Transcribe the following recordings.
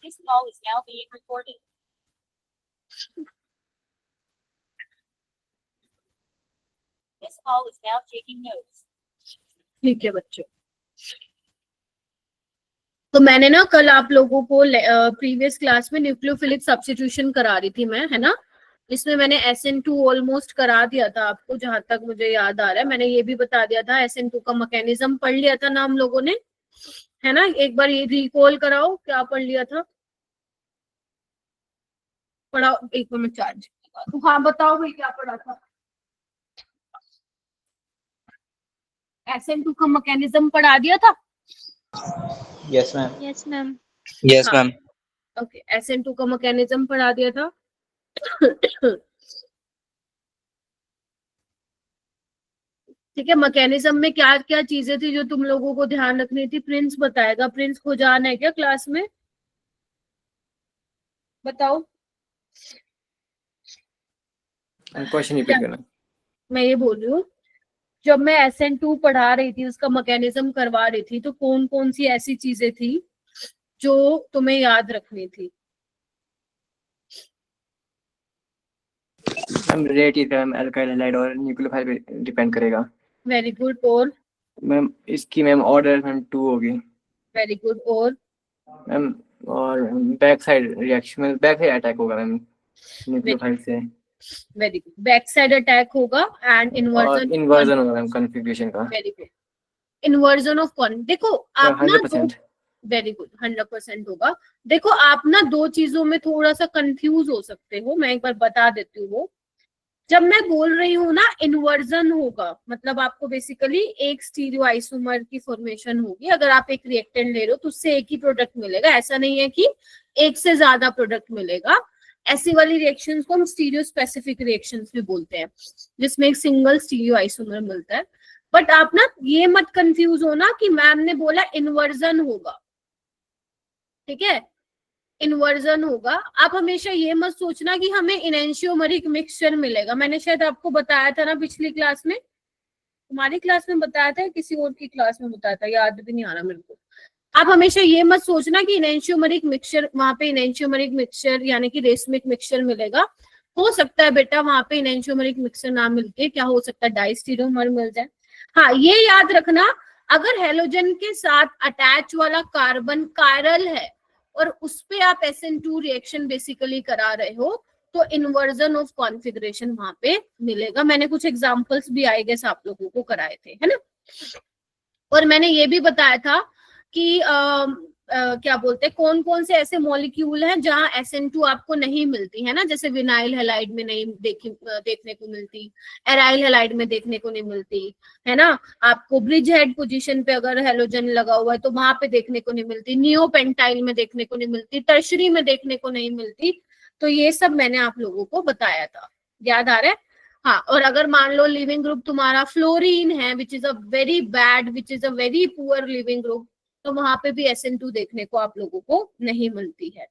This call is now being recorded. This call is now taking notes. ठीक है बच्चों, तो मैंने ना कल आप लोगों को प्रीवियस क्लास में न्यूक्लियोफिलिक सब्स्टिट्यूशन करा रही थी मैं, है ना। इसमें मैंने SN2 ऑलमोस्ट करा दिया था आपको, जहां तक मुझे याद आ रहा है। मैंने ये भी बता दिया था, SN2 का मैकेनिज्म पढ़ लिया था ना हम लोगों ने, है ना। एक बार ये रिकॉल कराओ, क्या पढ़ लिया था, पढ़ाओ। एक मिनट चार्ज, हाँ बताओ भाई क्या पढ़ा था। SN2 का मैकेनिज्म पढ़ा दिया था। Yes ma'am. Yes ma'am. Yes ma'am. Okay, SN2 का मैकेनिज्म पढ़ा दिया था। ठीक है, मैकेनिज्म में क्या क्या चीजें थी जो तुम लोगों को ध्यान रखनी थी, प्रिंस बताएगा। प्रिंस को जाना है क्या क्लास में, बताओ। क्वेश्चन रिपीट करना। मैं ये बोल रही हूँ, जब मैं SN2 पढ़ा रही थी, उसका मैकेनिज्म करवा रही थी, तो कौन कौन सी ऐसी चीजें थी जो तुम्हें याद रखनी थी। Ma'am rate is ma'am alkyl halide और न्यूक्लियोफाइल पे डिपेंड करेगा। Very good. और मैम इसकी मैम ऑर्डर मैम 2 होगी। Very good. और मैम और बैक साइड रिएक्शन में बैक साइड अटैक होगा मैम न्यूक्लियोफाइल से। Very good, back side attack होगा एंड इन्वर्जन होगा मैम कॉन्फ़िगरेशन का। वेरी गुड, इन्वर्जन ऑफ कौन। देखो आप ना 100%। वेरी गुड, 100% होगा। देखो आप ना दो चीजों में थोड़ा सा कंफ्यूज हो सकते हो, मैं एक बार बता देती हूँ। वो जब मैं बोल रही हूँ ना इन्वर्जन होगा, मतलब आपको बेसिकली एक स्टीरियो आइसोमर की फॉर्मेशन होगी। अगर आप एक रिएक्टेंट ले रहे हो तो उससे एक ही प्रोडक्ट मिलेगा, ऐसा नहीं है कि एक से ज्यादा प्रोडक्ट मिलेगा। ऐसी वाली रिएक्शंस को हम स्टीरियो स्पेसिफिक रिएक्शंस भी बोलते हैं, जिसमें एक सिंगल स्टीरियो आइसोमर मिलता है। बट आप ना ये मत कंफ्यूज हो ना कि मैम ने बोला इन्वर्जन होगा, ठीक है, इन्वर्जन होगा। आप हमेशा ये मत सोचना कि हमें इनेंशियोमरिक मिक्सचर मिलेगा। मैंने शायद आपको बताया था ना पिछली क्लास में, तुम्हारी क्लास में बताया था, किसी और की क्लास में बताया था, याद भी नहीं आ रहा मेरे को। आप हमेशा ये मत सोचना कि इनेंशियोमरिक मिक्सचर, वहां पे इनेंशियोमरिक मिक्सचर यानी कि रेसमिक मिक्सचर मिलेगा। हो सकता है बेटा वहां पे इनेंशियोमरिक मिक्सचर ना मिलके क्या हो सकता है, डाइस्टीरियोमर मिल जाए। हाँ ये याद रखना, अगर हेलोजन के साथ अटैच वाला कार्बन कायरल है और उस पे आप SN2 रिएक्शन बेसिकली करा रहे हो, तो इन्वर्जन ऑफ कॉन्फ़िगरेशन वहां पे मिलेगा। मैंने कुछ एग्जांपल्स भी आई गेस आप लोगों को कराए थे, है ना। और मैंने ये भी बताया था कि क्या बोलते हैं, कौन कौन से ऐसे मॉलिक्यूल हैं जहां SN2 आपको नहीं मिलती है ना, जैसे विनाइल हैलाइड में नहीं देखने को मिलती, एराइल हैलाइड में देखने को नहीं मिलती, है ना। आपको ब्रिज हेड पोजीशन पे अगर हेलोजन लगा हुआ है तो वहां पे देखने को नहीं मिलती, नियोपेंटाइल में देखने को नहीं मिलती, टर्शरी में देखने को नहीं मिलती। तो ये सब मैंने आप लोगों को बताया था, याद आ रहा है। हाँ, और अगर मान लो लिविंग ग्रुप तुम्हारा फ्लोरीन है, which is a very bad, which is a very poor leaving group, तो वहां पे भी SN2 देखने को आप लोगों को नहीं मिलती है,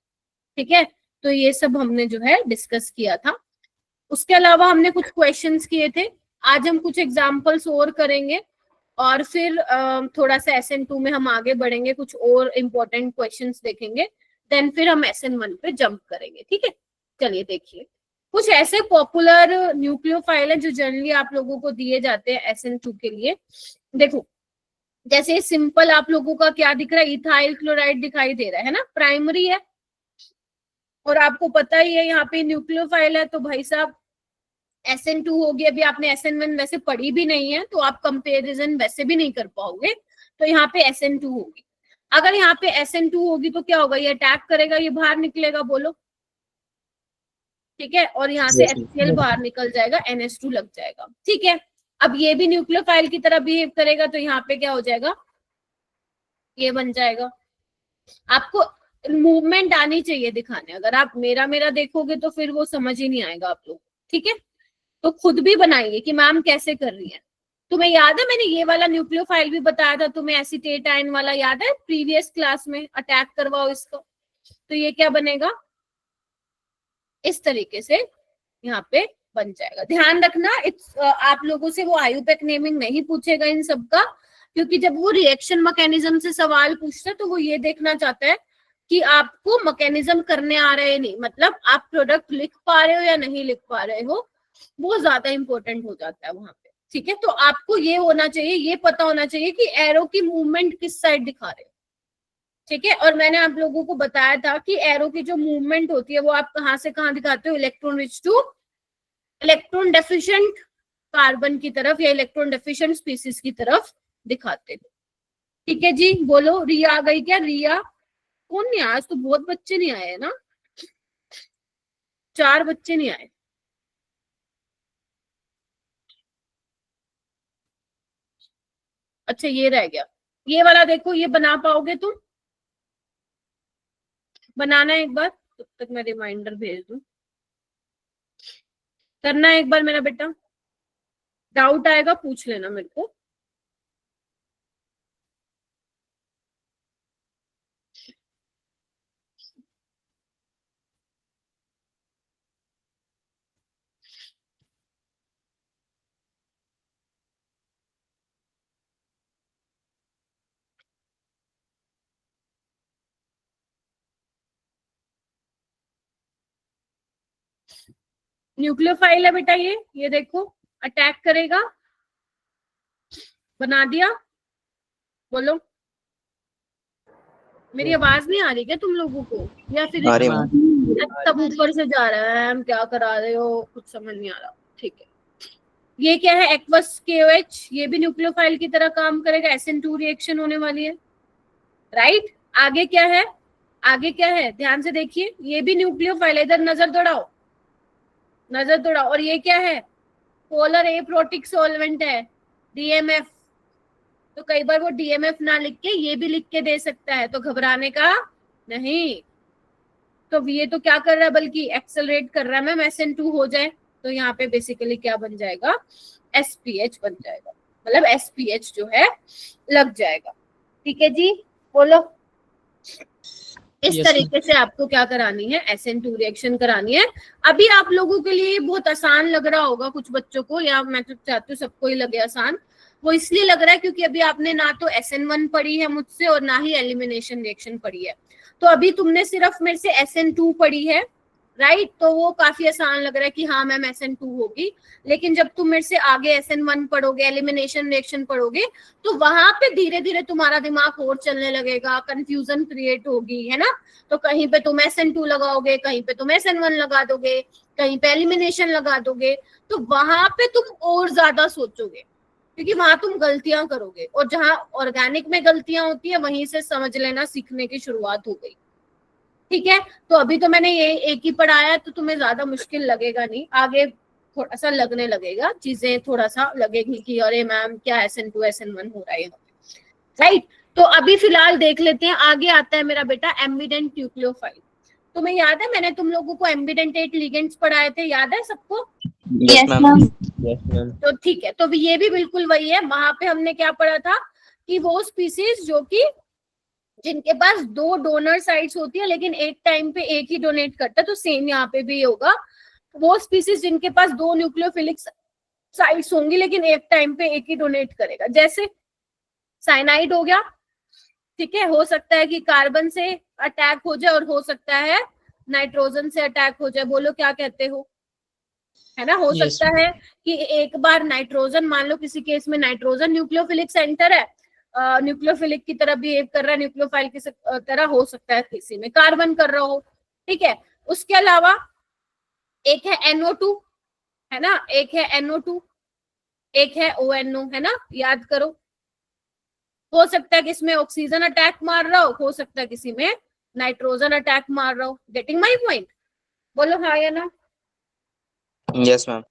ठीक है। तो ये सब हमने जो है डिस्कस किया था। उसके अलावा हमने कुछ क्वेश्चंस किए थे। आज हम कुछ एग्जांपल्स और करेंगे और फिर थोड़ा सा SN2 में हम आगे बढ़ेंगे, कुछ और इम्पोर्टेंट क्वेश्चंस देखेंगे, देन फिर हम SN1 पे जंप करेंगे, ठीक है। चलिए देखिए, कुछ ऐसे पॉपुलर न्यूक्लियोफाइल है जो जनरली आप लोगों को दिए जाते हैं SN2 के लिए। देखो जैसे सिंपल आप लोगों का क्या दिख रहा है, इथाइल क्लोराइड दिखाई दे रहा है ना, प्राइमरी है। और आपको पता ही है यहाँ पे न्यूक्लियोफाइल है, तो भाई साहब SN2 होगी। अभी आपने SN1 वैसे पढ़ी भी नहीं है तो आप कंपेरिजन वैसे भी नहीं कर पाओगे, तो यहाँ पे SN2 होगी। अगर यहाँ पे SN2 होगी तो क्या होगा, ये अटैक करेगा, ये बाहर निकलेगा, बोलो, ठीक है। और यहाँ से HCl बाहर निकल जाएगा, NH2 लग जाएगा, ठीक है। अब ये भी न्यूक्लियोफाइल की तरह बिहेव करेगा, तो यहाँ पे क्या हो जाएगा, ये बन जाएगा। आपको मूवमेंट आनी चाहिए दिखाने, अगर आप मेरा मेरा देखोगे तो फिर वो समझ ही नहीं आएगा आप लोग, ठीक है। तो खुद भी बनाइए कि मैम कैसे कर रही है। तुम्हें याद है मैंने ये वाला न्यूक्लियोफाइल भी बताया था तुम्हें, एसीटेट आयन वाला याद है प्रीवियस क्लास में, अटैक करवाओ इसको, तो ये क्या बनेगा, इस तरीके से यहाँ पे बन जाएगा। ध्यान रखना आप लोगों से वो आयुपेक नेमिंग नहीं पूछेगा इन सब का, क्योंकि जब वो रिएक्शन मैकेनिज्म से सवाल पूछता है तो वो ये देखना चाहता है कि आपको मैकेनिज्म करने आ रहे नहीं, मतलब आप प्रोडक्ट लिख पा रहे हो या नहीं लिख पा रहे हो, वो ज्यादा इंपॉर्टेंट हो जाता है वहां पे। ठीक है, तो आपको ये होना चाहिए, ये पता होना चाहिए कि एरो की मूवमेंट किस साइड दिखा रहे हो। ठीक है, और मैंने आप लोगों को बताया था कि एरो की जो मूवमेंट होती है वो आप कहाँ से कहाँ दिखाते हो, electron reach two electron deficient carbon की तरफ या इलेक्ट्रॉन डेफिशिएंट स्पीसीज की तरफ दिखाते हो। ठीक है जी, बोलो रिया आ गई क्या? रिया कौन नहीं आया आज? तो बहुत बच्चे नहीं आए ना, 4 बच्चे नहीं आए। अच्छा ये रह गया, ये वाला देखो, ये बना पाओगे तुम? बनाना एक बार, तब तक मैं रिमाइंडर भेज दूं। करना एक बार मेरा बेटा, डाउट आएगा पूछ लेना मेरे को। न्यूक्लियोफाइल है बेटा, ये देखो अटैक करेगा। बना दिया? बोलो, मेरी आवाज नहीं आ रही क्या तुम लोगों को, या फिर सब ऊपर से जा रहा है? हम क्या करा रहे हो, कुछ समझ नहीं आ रहा। ठीक है, ये क्या है? एक्वस KOH, ये भी न्यूक्लियोफाइल की तरह काम करेगा, SN2 रिएक्शन होने वाली है, राइट। आगे क्या है? आगे क्या है ध्यान से देखिए, ये भी न्यूक्लियोफाइल, इधर नजर दौड़ाओ, नजर दौड़ाओ। और ये क्या है? पोलर एप्रोटिक सॉल्वेंट है, DMF। तो कई बार वो DMF ना लिख के ये भी लिख के दे सकता है, तो घबराने का नहीं। तो ये तो क्या कर रहा है, बल्कि एक्सेलरेट कर रहा है मैम, SN2 हो जाए तो यहाँ पे बेसिकली क्या बन जाएगा? SPH बन जाएगा, मतलब SPH जो है लग जाएगा। ठीक है जी, बोलो। इस तरीके से आपको क्या करानी है? SN2 रिएक्शन करानी है। अभी आप लोगों के लिए बहुत आसान लग रहा होगा कुछ बच्चों को, या मैं तो चाहती हूँ सबको ही लगे आसान। वो इसलिए लग रहा है क्योंकि अभी आपने ना तो SN1 पढ़ी है मुझसे और ना ही एलिमिनेशन रिएक्शन पढ़ी है। तो अभी तुमने सिर्फ मेरे से SN2 पढ़ी है, राइट। तो वो काफी आसान लग रहा है कि हाँ मैम SN2 होगी। लेकिन जब तुम मेरे से आगे SN1 पढ़ोगे, एलिमिनेशन रिएक्शन पढ़ोगे, तो वहां पे धीरे धीरे तुम्हारा दिमाग और चलने लगेगा, कंफ्यूजन क्रिएट होगी, है ना। तो कहीं पे तुम SN2 लगाओगे, कहीं पे तुम SN1 लगा दोगे, कहीं पे एलिमिनेशन लगा दोगे, तो वहां पे तुम और ज्यादा सोचोगे, क्योंकि वहां तुम गलतियां करोगे। और जहां ऑर्गेनिक में गलतियां होती है वहीं से समझ लेना सीखने की शुरुआत हो गई। ठीक है, तो अभी तो मैंने ये एक ही पढ़ाया, तो तुम्हें ज्यादा मुश्किल लगेगा नहीं, आगे थोड़ा सा लगने लगेगा, चीजें थोड़ा सा लगेगी कि अरे मैम क्या SN2 SN1 हो रहा है, राइट। तो अभी फिलहाल देख लेते हैं, आगे आता है मेरा बेटा एम्बिडेंट न्यूक्लियोफाइल। तुम्हें याद है मैंने तुम लोगों को एम्बिडेंटेट लिगेंड्स पढ़ाए थे, याद है सबको? Yes ma'am. तो ठीक है, तो ये भी बिल्कुल वही है। वहां पे हमने क्या पढ़ा था कि वो स्पीसीज जो कि जिनके पास 2 डोनर साइट्स होती है लेकिन एक टाइम पे एक ही डोनेट करता है, तो सेम यहाँ पे भी होगा। वो स्पीसीज जिनके पास 2 न्यूक्लियोफिलिक साइट्स होंगी लेकिन एक टाइम पे एक ही डोनेट करेगा, जैसे साइनाइड हो गया। ठीक है, हो सकता है कि कार्बन से अटैक हो जाए और हो सकता है नाइट्रोजन से अटैक हो जाए। बोलो क्या कहते हो, है ना। हो सकता है कि एक बार नाइट्रोजन, मान लो किसी केस में नाइट्रोजन न्यूक्लियोफिलिक सेंटर है, न्यूक्लियोफिलिक की तरह बिहेव कर रहा है, न्यूक्लियोफाइल की तरह, हो सकता है किसी में कार्बन कर रहा हो। ठीक है, उसके अलावा एक है NO2, है ना, एक है NO2, एक है ONO, है ना, याद करो। हो सकता है कि इसमें ऑक्सीजन अटैक मार रहा हो सकता है किसी में नाइट्रोजन अटैक मार रहा हो। Getting my point? बोलो हाँ या ना। Yes ma'am.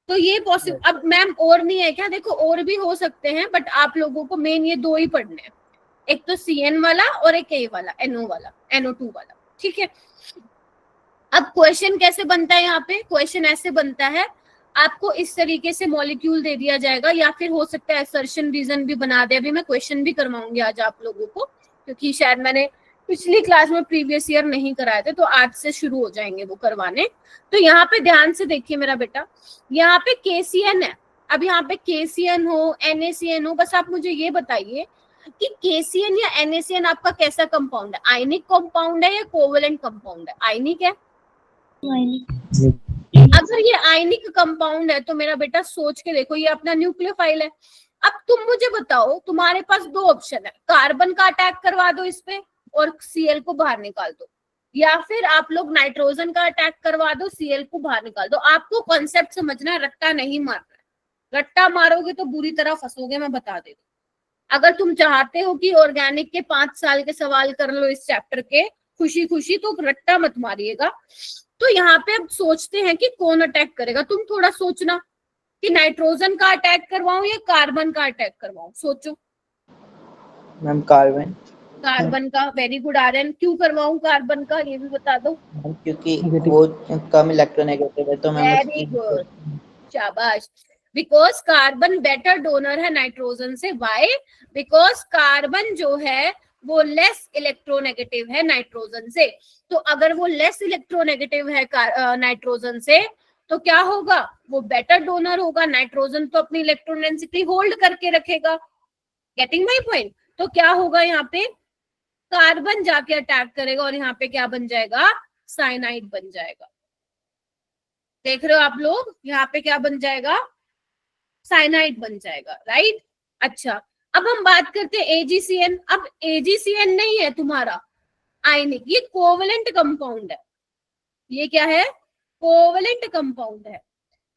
तो ये पॉसिबल, अब मैम और नहीं है क्या? देखो और भी हो सकते हैं, बट आप लोगों को मेन ये 2 ही पढ़ने हैं, एक तो CN वाला और एक A वाला, NO वाला, NO2 वाला। ठीक है, अब क्वेश्चन कैसे बनता है? यहाँ पे क्वेश्चन ऐसे बनता है, आपको इस तरीके से मॉलिक्यूल दे दिया जाएगा, या फिर हो सकता है असर्शन रीजन भी बना दे। अभी मैं क्वेश्चन भी करवाऊंगी आज आप लोगों को, क्योंकि शायद मैंने पिछली क्लास में प्रीवियस ईयर नहीं कराए थे, तो आज से शुरू हो जाएंगे वो करवाने। तो यहाँ पे ध्यान से देखिए मेरा बेटा, यहाँ पे KCN है। अब यहाँ पे KCN हो NaCN हो, बस आप मुझे ये बताइए कि KCN या NaCN आपका कैसा कंपाउंड है, आयनिक कंपाउंड है या कोवेलेंट कंपाउंड है? आयनिक है। अगर ये आयनिक कंपाउंड है तो मेरा बेटा सोच के देखो, ये अपना न्यूक्लियोफाइल है। अब तुम मुझे बताओ, तुम्हारे पास दो ऑप्शन है, कार्बन का अटैक करवा दो इस पे और Cl को बाहर निकाल दो, या फिर आप लोग नाइट्रोजन का अटैक करवा दो, Cl को बाहर निकाल दो। आपको कॉन्सेप्ट समझना है, रट्टा नहीं मारना है। रट्टा मारोगे तो बुरी तरह फंसोगे, मैं बता दे दूं। अगर तुम चाहते हो कि ऑर्गेनिक के 5 साल के सवाल कर लो इस चैप्टर के खुशी खुशी, तो रट्टा मत मारिएगा। तो यहाँ पे अब सोचते हैं कि कौन अटैक करेगा। तुम थोड़ा सोचना कि नाइट्रोजन का अटैक करवाऊं या कार्बन का अटैक करवाऊं, सोचो। Ma'am carbon. कार्बन का, वेरी गुड आर्यन। क्यों करवाऊं कार्बन का, ये भी बता दो। क्योंकि वो कम इलेक्ट्रोनेगेटिव है, तो मैम वेरी गुड, शाबाश। बिकॉज कार्बन बेटर डोनर है नाइट्रोजन से। वाई? बिकॉज कार्बन जो है वो लेस इलेक्ट्रोनेगेटिव है नाइट्रोजन से। तो अगर वो लेस इलेक्ट्रोनेगेटिव है नाइट्रोजन से, तो क्या होगा, वो बेटर डोनर होगा। नाइट्रोजन तो अपनी इलेक्ट्रॉन डेंसिटी होल्ड करके रखेगा। Getting my point? तो क्या होगा, यहाँ पे कार्बन जाके अटैक करेगा और यहाँ पे क्या बन जाएगा, साइनाइड बन जाएगा। देख रहे हो आप लोग, यहाँ पे क्या बन जाएगा, साइनाइड बन जाएगा, राइट। अच्छा, अब हम बात करते हैं AgCN। अब AgCN नहीं है तुम्हारा आयनिक, ये कोवेलेंट कंपाउंड है। ये क्या है, कोवेलेंट कंपाउंड है।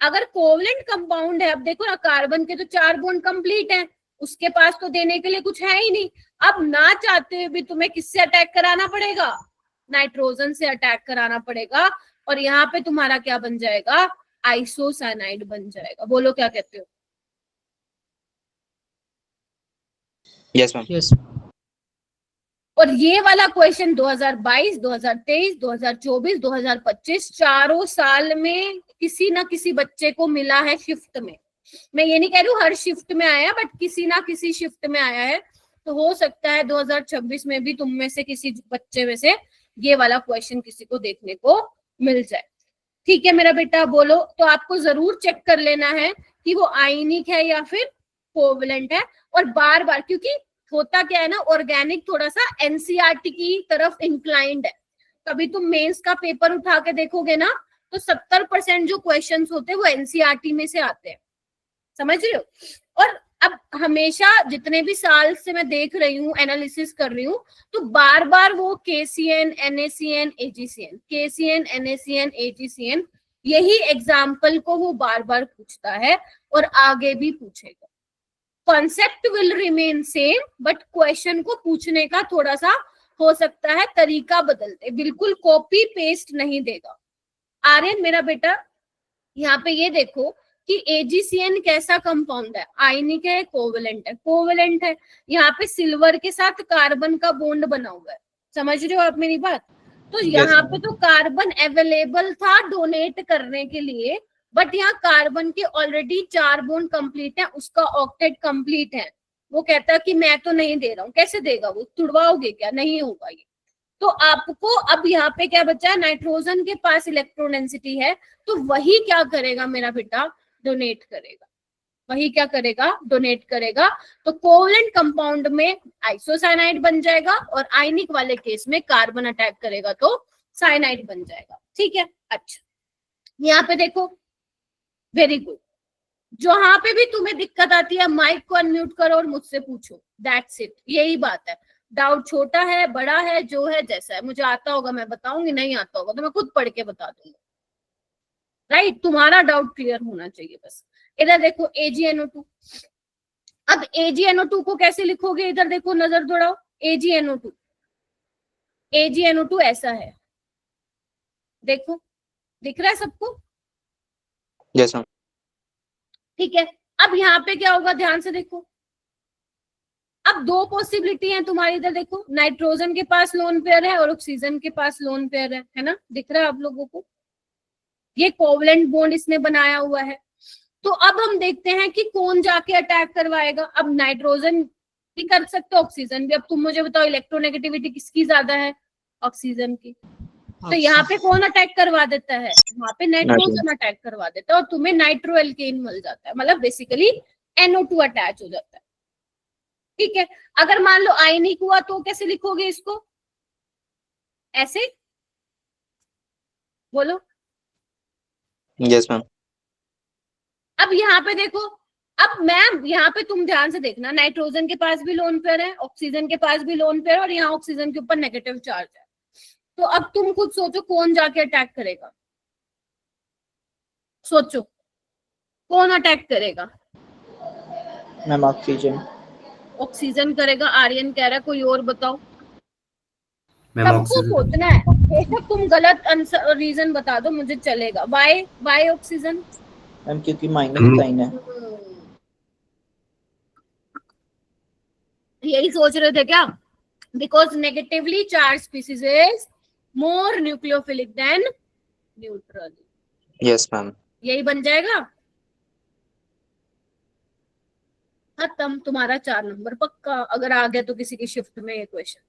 अगर कोवेलेंट कंपाउंड है, अब देखो ना, कार्बन के तो 4 बॉन्ड कंप्लीट हैं, उसके पास तो देने के लिए कुछ है ही नहीं। अब ना चाहते हुए भी तुम्हें किससे अटैक कराना पड़ेगा, नाइट्रोजन से अटैक कराना पड़ेगा। और यहाँ पे तुम्हारा क्या बन जाएगा, आइसोसाइनाइड बन जाएगा। बोलो क्या कहते हो। Yes, ma'am. यस। और ये वाला क्वेश्चन 2022, 2023, 2024, 2025 चारों साल में किसी ना किसी बच्चे को मिला है शिफ्ट में। मैं ये नहीं कह रही हूँ हर शिफ्ट में आया, बट किसी ना किसी शिफ्ट में आया है। तो हो सकता है 2026 में भी तुम में से किसी बच्चे में से ये वाला क्वेश्चन किसी को देखने को मिल जाए। ठीक है मेरा बेटा, बोलो। तो आपको जरूर चेक कर लेना है कि वो आयनिक है या फिर कोवेलेंट है। और बार बार, क्योंकि होता क्या है ना, ऑर्गेनिक थोड़ा सा एनसीईआरटी की तरफ इंक्लाइंड है। कभी तुम मेंस का पेपर उठा के देखोगे ना, तो 70% जो क्वेश्चंस होते हैं वो एनसीईआरटी में से आते हैं, समझ रहे हो। और अब हमेशा जितने भी साल से मैं देख रही हूँ, एनालिसिस कर रही हूँ, तो बार बार वो KCN, NaCN, AgCN, KCN, NaCN, AgCN, यही एग्जाम्पल को वो बार बार पूछता है और आगे भी पूछेगा। Concept will remain same, but question को पूछने का थोड़ा सा हो सकता है तरीका बदलते, बिल्कुल कॉपी पेस्ट नहीं देगा। आर्यन मेरा बेटा, यहाँ पे ये देखो कि AgCN कैसा कंपाउंड है, आयनिक है, कोवेलेंट है। कोवेलेंट है, यहाँ पे सिल्वर के साथ कार्बन का बॉन्ड बना हुआ है, समझ रहे हो आप मेरी बात। तो यहाँ पे तो कार्बन अवेलेबल था डोनेट करने के लिए, बट यहाँ कार्बन के ऑलरेडी 4 बॉन्ड कंप्लीट है, उसका ऑक्टेट कंप्लीट है। वो कहता है कि मैं तो नहीं दे रहा हूँ। कैसे देगा वो, तुड़वाओगे क्या, नहीं होगा ये। तो आपको अब यहाँ पे क्या बचा, नाइट्रोजन के पास इलेक्ट्रॉन डेंसिटी है, तो वही क्या करेगा मेरा बेटा, डोनेट करेगा। वही क्या करेगा, डोनेट करेगा। तो कोवेलेंट कंपाउंड में आइसोसाइनाइड बन जाएगा और आयनिक वाले केस में कार्बन अटैक करेगा तो साइनाइड बन जाएगा। ठीक है, अच्छा यहाँ पे देखो, वेरी गुड। जहां पे भी तुम्हें दिक्कत आती है माइक को अनम्यूट करो और मुझसे पूछो, दैट्स इट, यही बात है। डाउट छोटा है, बड़ा है, जो है जैसा है, मुझे आता होगा मैं बताऊंगी, नहीं आता होगा तो मैं खुद पढ़ के बता दूंगी, राइट। तुम्हारा डाउट क्लियर होना चाहिए बस। इधर देखो AgNO2। अब AgNO2 को कैसे लिखोगे, इधर देखो, नजर दौड़ाओ। AgNO2, AgNO2 ऐसा है, देखो, दिख रहा है सबको। Yes, ma'am. ठीक है, अब यहाँ पे क्या होगा, ध्यान से देखो। अब 2 पॉसिबिलिटी है तुम्हारी, इधर देखो, नाइट्रोजन के पास लोन पेयर है और ऑक्सीजन के पास लोन पेयर है ना, दिख रहा है आप लोगों को। ये कोवेलेंट बॉन्ड इसने बनाया हुआ है। तो अब हम देखते हैं कि कौन जाके अटैक करवाएगा। अब नाइट्रोजन भी कर सकते, ऑक्सीजन भी। अब तुम मुझे बताओ इलेक्ट्रोनेगेटिविटी किसकी ज्यादा है, ऑक्सीजन की। तो यहाँ पे कौन अटैक करवा देता है, वहां पे नाइट्रोजन अटैक करवा देता है और तुम्हें नाइट्रो एल्केन मिल जाता है, मतलब बेसिकली NO2 अटैच हो जाता है। ठीक है, अगर मान लो आयनिक हुआ तो कैसे लिखोगे इसको, ऐसे, बोलो। Yes, ma'am. अब यहाँ पे देखो, अब मैम यहाँ पे तुम ध्यान से देखना, नाइट्रोजन के पास भी लोन पेयर है, ऑक्सीजन के पास भी लोन पेयर, और यहाँ ऑक्सीजन के ऊपर नेगेटिव चार्ज है। तो अब तुम खुद सोचो कौन जाके अटैक करेगा, सोचो कौन अटैक करेगा। Ma'am oxygen. ऑक्सीजन करेगा, आर्यन कह रहा है, कोई और बताओ। मैम सबको ऑक्सीजन। सोचना है, बेशक तुम गलत आंसर रीजन बता दो, मुझे चलेगा। Why oxygen? मैम क्योंकि माइनस साइन है। यही सोच रहे थे क्या? Because negatively charge species is more nucleophilic than neutral. Yes, ma'am. यही बन जाएगा। खत्म, तुम्हारा 4 नंबर पक्का, अगर आ गया तो किसी की शिफ्ट में ये क्वेश्चन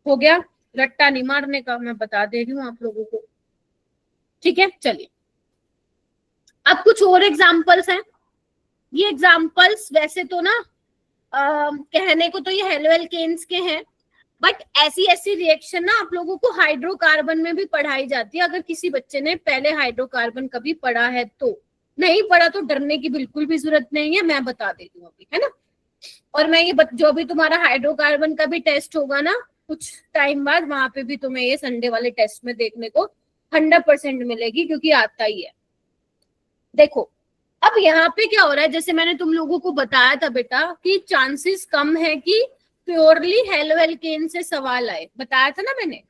हो गया। रट्टा नहीं मारने का, मैं बता दे रही हूँ आप लोगों को। ठीक है, चलिए अब कुछ और एग्जांपल्स हैं। ये एग्जांपल्स वैसे तो ना कहने को तो ये हेलोएल्केन्स के हैं, बट ऐसी ऐसी रिएक्शन ना आप लोगों को हाइड्रोकार्बन में भी पढ़ाई जाती है, अगर किसी बच्चे ने पहले हाइड्रोकार्बन कभी पढ़ा है तो। नहीं पढ़ा तो डरने की बिल्कुल भी जरूरत नहीं है, मैं बता देती हूँ अभी, है ना। और मैं ये जो भी तुम्हारा हाइड्रोकार्बन का भी टेस्ट होगा ना कुछ टाइम बाद, वहां पे भी तुम्हें ये संडे वाले टेस्ट में देखने को 100% मिलेगी, क्योंकि आता ही है। देखो अब यहाँ पे क्या हो रहा है, जैसे मैंने तुम लोगों को बताया था बेटा कि चांसेस कम है कि प्योरली हेलोएल्केन से सवाल आए, बताया था ना मैंने।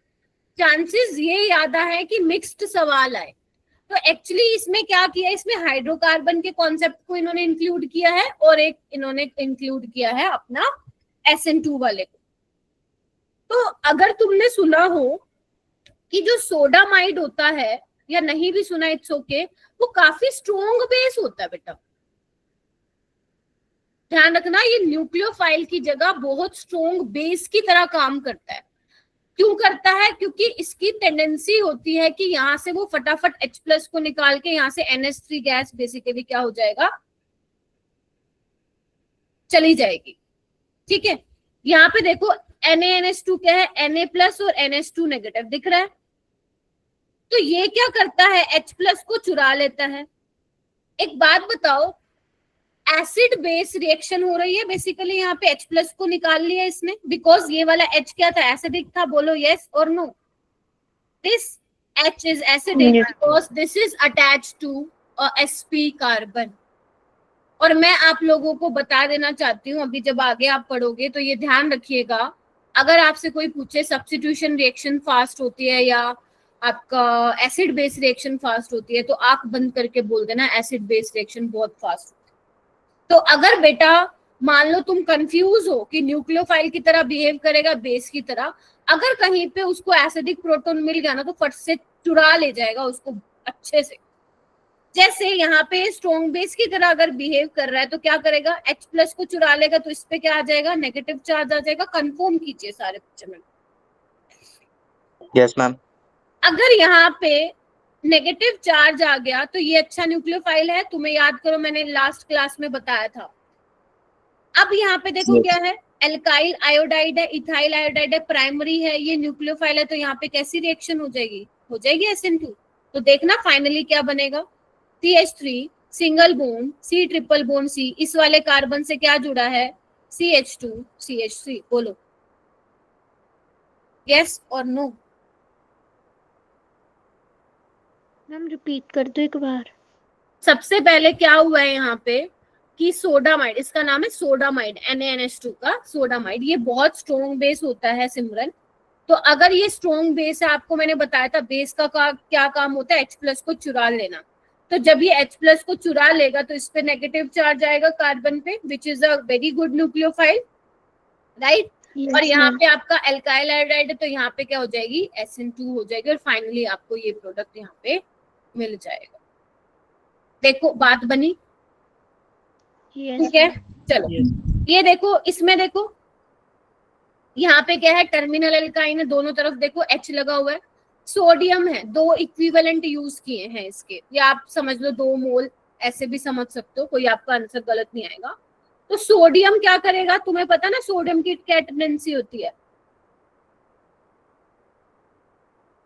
चांसेस ये ज्यादा है कि मिक्स्ड सवाल आए। तो एक्चुअली इसमें क्या किया, इसमें हाइड्रोकार्बन के कॉन्सेप्ट को इन्होंने इंक्लूड किया है, और एक इन्होंने इंक्लूड किया है अपना SN2 वाले को। तो अगर तुमने सुना हो कि जो सोडामाइड होता है, या नहीं भी सुना इट्स ओके, वो काफी स्ट्रॉन्ग बेस होता है बेटा। ध्यान रखना, ये न्यूक्लियोफाइल की जगह बहुत स्ट्रॉन्ग बेस की तरह काम करता है। क्यों करता है? क्योंकि इसकी टेंडेंसी होती है कि यहाँ से वो फटाफट H+ को निकाल के यहाँ से NH3 गैस बेसिकली क्या हो जाएगा, चली जाएगी। ठीक है, यहाँ पे देखो NaNH2 क्या है, Na+ और NH2 नेगेटिव दिख रहा है। तो ये क्या करता है, H+ को चुरा लेता है। एक बात बताओ, एसिड बेस रिएक्शन हो रही है बेसिकली, यहाँ पे H+ को निकाल लिया इसने, बिकॉज ये वाला H क्या था, एसिडिक था। बोलो यस और no. This H is acidic because this is attached to sp carbon. और मैं आप लोगों को बता देना चाहती हूँ, अभी जब आगे आप पढ़ोगे तो ये ध्यान रखिएगा, अगर आपसे कोई पूछे सब्स्टिट्यूशन रिएक्शन फास्ट होती है या आपका एसिड बेस रिएक्शन फास्ट होती है, तो आंख बंद करके बोल देना एसिड बेस रिएक्शन बहुत फास्ट होती है। तो अगर बेटा मान लो तुम कंफ्यूज हो कि न्यूक्लियोफाइल की तरह बिहेव करेगा बेस की तरह, अगर कहीं पे उसको एसिडिक प्रोटॉन मिल गया ना तो फट से चुरा ले जाएगा उसको अच्छे से। जैसे यहाँ पे स्ट्रॉन्ग बेस की तरह अगर बिहेव कर रहा है तो क्या करेगा, H+ को चुरा लेगा, तो इस पे क्या आ जाएगा, नेगेटिव चार्ज आ जाएगा। कंफर्म कीजिए सारे बच्चे में। Yes, ma'am. अगर यहाँ पे नेगेटिव चार्ज आ गया तो ये अच्छा न्यूक्लियोफाइल है, तुम्हें याद करो मैंने लास्ट क्लास में बताया था। अब यहाँ पे देखो Yes. क्या है, एल्काइल आयोडाइड है, इथाइल आयोडाइड है, प्राइमरी है, ये न्यूक्लियोफाइल है, तो यहाँ पे कैसी रिएक्शन हो जाएगी, हो जाएगी SN2। तो देखना फाइनली क्या बनेगा, CH3 single bond C triple bond C, इस वाले कार्बन से क्या जुड़ा है, CH2 CH3। बोलो यस और नो। मैम रिपीट कर दो एक बार। सबसे पहले क्या हुआ है यहाँ पे कि सोडामाइड, इसका नाम है सोडामाइड, NaNH2 का सोडामाइड, ये बहुत स्ट्रॉन्ग बेस होता है सिमरन। तो अगर ये स्ट्रॉन्ग बेस है, आपको मैंने बताया था बेस का क्या काम होता है, H+ को चुरा लेना। तो जब ये H+ को चुरा लेगा तो इस पे नेगेटिव चार्ज आएगा कार्बन पे, which is a very good nucleophile, right. और यहाँ पे आपका एल्काइल आयोडाइड है, तो यहाँ पे क्या हो जाएगी, SN2 हो जाएगी, और फाइनली आपको ये प्रोडक्ट यहाँ पे मिल जाएगा। देखो बात बनी, ठीक है। चलो ये देखो, इसमें देखो यहाँ पे क्या है, टर्मिनल एल्काइन है, दोनों तरफ देखो H लगा हुआ है, सोडियम है, 2 इक्विवेलेंट यूज किए हैं इसके, या आप समझ लो 2 मोल, ऐसे भी समझ सकते हो, कोई आपका आंसर गलत नहीं आएगा। तो सोडियम क्या करेगा, तुम्हें पता ना सोडियम की क्या टेंडेंसी होती है,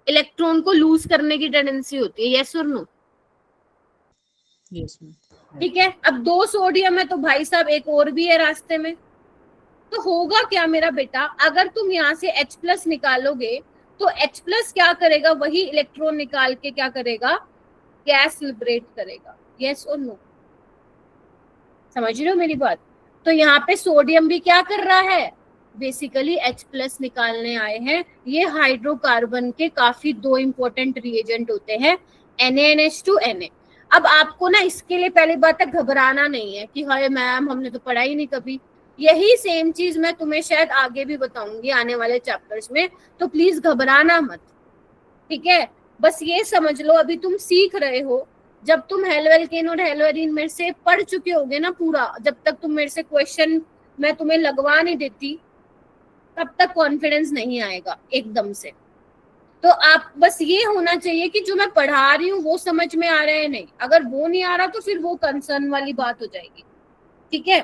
इलेक्ट्रॉन को लूज करने की टेंडेंसी होती है, यस और नो? Yes ma'am. ठीक है, अब 2 सोडियम है तो भाई साहब एक और भी है रास्ते में, तो होगा क्या मेरा बेटा, अगर तुम यहाँ से H+ निकालोगे तो H+ क्या करेगा, वही इलेक्ट्रॉन निकाल के क्या करेगा, गैस लिबरेट करेगा, यस और नो? समझ रहे हो मेरी बात? तो यहाँ पे सोडियम भी क्या कर रहा है, बेसिकली H+ निकालने आए हैं। ये हाइड्रोकार्बन के काफी 2 इंपॉर्टेंट रिएजेंट होते हैं, NaNH2 Na। अब आपको ना इसके लिए पहली बात है घबराना नहीं है कि हाय मैम हमने तो पढ़ा ही नहीं कभी, यही सेम चीज मैं तुम्हें शायद आगे भी बताऊंगी आने वाले चैप्टर्स में, तो प्लीज घबराना मत, ठीक है? बस ये समझ लो अभी तुम सीख रहे हो, जब तुम हेलोएल्केन और हेलोएरीन मेरे से पढ़ चुके होगे ना पूरा, जब तक तुम मेरे से क्वेश्चन मैं तुम्हें लगवा नहीं देती तब तक कॉन्फिडेंस नहीं आएगा एकदम से। तो आप बस ये होना चाहिए कि जो मैं पढ़ा रही हूँ वो समझ में आ रहा है, नहीं अगर वो नहीं आ रहा तो फिर वो कंसर्न वाली बात हो जाएगी, ठीक है?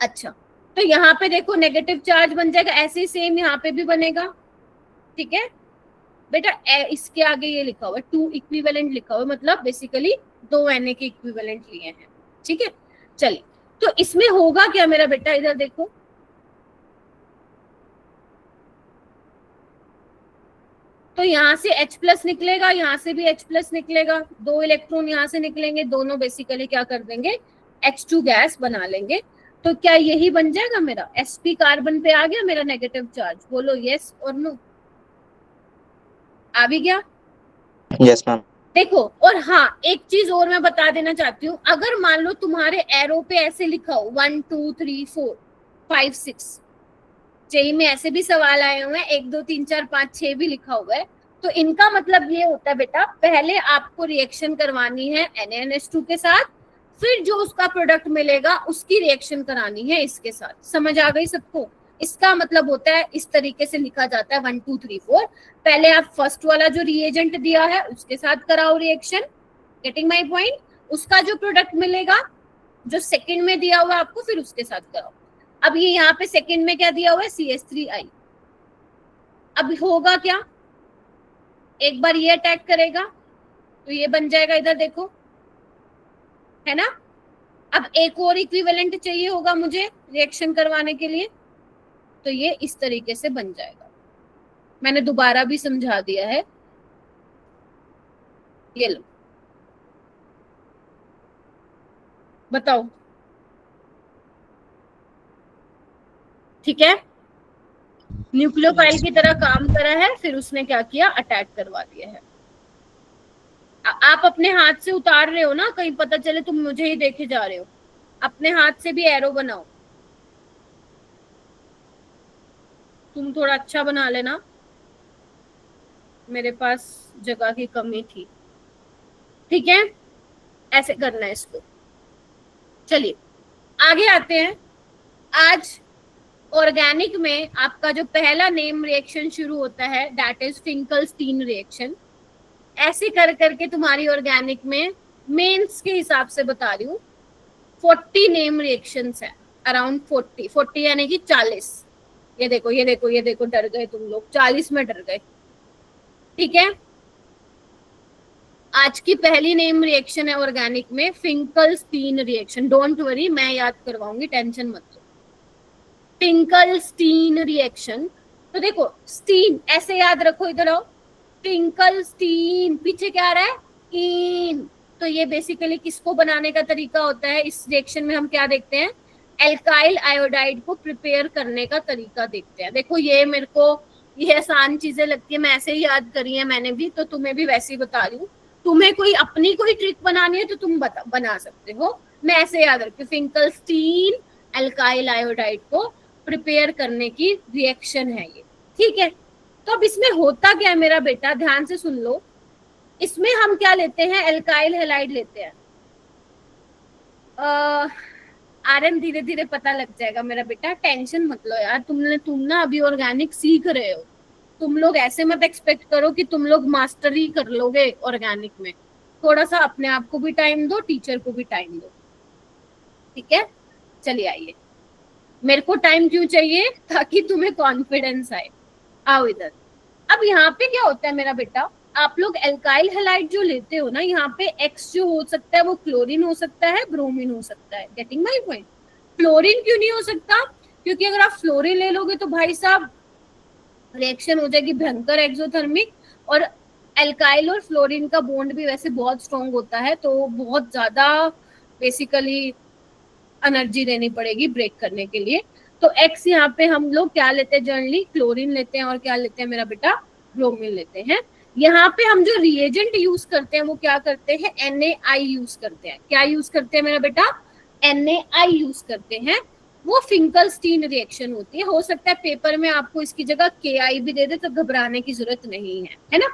अच्छा, तो यहाँ पे देखो नेगेटिव चार्ज बन जाएगा, ऐसे ही सेम यहाँ पे भी बनेगा, ठीक है बेटा? इसके आगे ये लिखा हुआ है 2 इक्विवेलेंट लिखा हुआ है, मतलब बेसिकली 2 Na के इक्विवेलेंट लिए हैं, ठीक है? चलिए, तो इसमें होगा क्या मेरा बेटा, इधर देखो, तो यहाँ से H+ निकलेगा, यहाँ से भी H+ निकलेगा, 2 इलेक्ट्रॉन यहाँ से निकलेंगे, दोनों बेसिकली क्या कर देंगे, H2 गैस बना लेंगे। तो क्या यही बन जाएगा मेरा, sp कार्बन पे आ गया मेरा नेगेटिव चार्ज, बोलो यस और नो? आ भी गया? Yes ma'am. देखो, और हाँ एक चीज और मैं बता देना चाहती हूँ, अगर मान लो तुम्हारे एरो पे ऐसे लिखा हो 1 2 3 4 5 6, जेई में ऐसे भी सवाल आए हुए हैं 1 2 3 4 5 6 भी लिखा हुआ है, तो इनका मतलब ये होता है बेटा, पहले आपको रिएक्शन करवानी है NaNH2 के साथ, फिर जो उसका प्रोडक्ट मिलेगा उसकी रिएक्शन करानी है इसके साथ। समझ आ गई सबको? इसका मतलब होता है, इस तरीके से लिखा जाता है 1 2 3 4, पहले आप फर्स्ट वाला जो रिएजेंट दिया है उसके साथ कराओ रिएक्शन, गेटिंग माय पॉइंट? उसका जो प्रोडक्ट मिलेगा जो सेकंड में दिया हुआ आपको, फिर उसके साथ कराओ। अब ये यहाँ पे सेकंड में क्या दिया हुआ है, CH3I। अब होगा क्या, एक बार ये अटैक करेगा तो ये बन जाएगा, इधर देखो, है ना? अब एक और इक्विवेलेंट चाहिए होगा मुझे रिएक्शन करवाने के लिए, तो ये इस तरीके से बन जाएगा। मैंने दोबारा भी समझा दिया है, ये लो, बताओ, ठीक है? न्यूक्लियोफाइल की तरह काम करा है, फिर उसने क्या किया, अटैक करवा दिया है। आप अपने हाथ से उतार रहे हो ना, कहीं पता चले तुम मुझे ही देखे जा रहे हो, अपने हाथ से भी एरो बनाओ, तुम थोड़ा अच्छा बना लेना, मेरे पास जगह की कमी थी, ठीक है? ऐसे करना है इसको। चलिए आगे आते हैं। आज ऑर्गेनिक में आपका जो पहला नेम रिएक्शन शुरू होता है दैट इज फिंकलस्टीन रिएक्शन। ऐसे कर करके तुम्हारी ऑर्गेनिक में मेंस के हिसाब से बता रही हूँ 40 नेम रिएक्शंस है, अराउंड 40 यानी कि 40। ये देखो ये देखो ये देखो, डर गए तुम लोग, 40 में डर गए, ठीक है? आज की पहली नेम रिएक्शन है ऑर्गेनिक में फिंकलस्टीन रिएक्शन। डोंट वरी, मैं याद करवाऊंगी, टेंशन मत लो। फिंकलस्टीन रिएक्शन, तो देखो स्टीन ऐसे याद रखो, इधर आओ, फिंकलस्टीन पीछे क्या आ रहा है, इन, तो ये बेसिकली किसको बनाने का तरीका होता है, इस रिएक्शन में हम क्या देखते हैं, एल्काइल आयोडाइड को प्रिपेयर करने का तरीका देखते हैं। देखो ये मेरे को ये आसान चीजें लगती है, मैं ऐसे ही याद करी है मैंने भी, तो तुम्हें भी वैसे ही बता रही हूँ। तुम्हें कोई अपनी कोई ट्रिक बनानी है तो तुम बना सकते हो, मैं ऐसे याद रखती हूँ। फिंकलस्टीन एल्काइल आयोडाइड को प्रिपेयर करने की रिएक्शन है ये, ठीक है? तो अब इसमें होता क्या है मेरा बेटा, ध्यान से सुन लो। इसमें हम क्या लेते हैं, एल्काइल हैलाइड लेते हैं। आरएन धीरे धीरे पता लग जाएगा मेरा बेटा, टेंशन मत लो यार। तुम ना अभी ऑर्गेनिक सीख रहे हो, तुम लोग ऐसे मत एक्सपेक्ट करो कि तुम लोग मास्टरी कर लोगे ऑर्गेनिक में। थोड़ा सा अपने आप को भी टाइम दो, टीचर को भी टाइम दो, ठीक है? चलिए आइए, मेरे को टाइम क्यों चाहिए, ताकि तुम्हें कॉन्फिडेंस आए। आओ इधर। अब यहाँ पे क्या होता है मेरा बेटा, आप लोग एल्काइल हैलाइड जो लेते हो ना, यहाँ पे एक्स जो हो सकता है वो क्लोरीन हो सकता है, ब्रोमीन हो सकता है। Getting my point. फ्लोरीन क्यों नहीं हो सकता, क्योंकि अगर आप फ्लोरीन ले लोगे तो भाई साहब रिएक्शन हो जाएगी भयंकर एक्सोथर्मिक, और एल्काइल और फ्लोरीन का बॉन्ड भी वैसे बहुत स्ट्रॉन्ग होता है, तो बहुत ज्यादा बेसिकली एनर्जी देनी पड़ेगी ब्रेक करने के लिए। तो एक्स यहाँ पे हम लोग क्या लेते हैं, जनरली क्लोरीन लेते हैं, और क्या लेते हैं मेरा बेटा, ब्रोमीन लेते हैं। यहाँ पे हम जो रिएजेंट यूज करते हैं वो क्या करते हैं, NaI यूज करते हैं। क्या यूज करते हैं मेरा बेटा, NaI यूज करते हैं। वो फिंकलस्टीन रिएक्शन होती है। हो सकता है पेपर में आपको इसकी जगह Ki भी दे दे, तो घबराने की जरूरत नहीं है ना।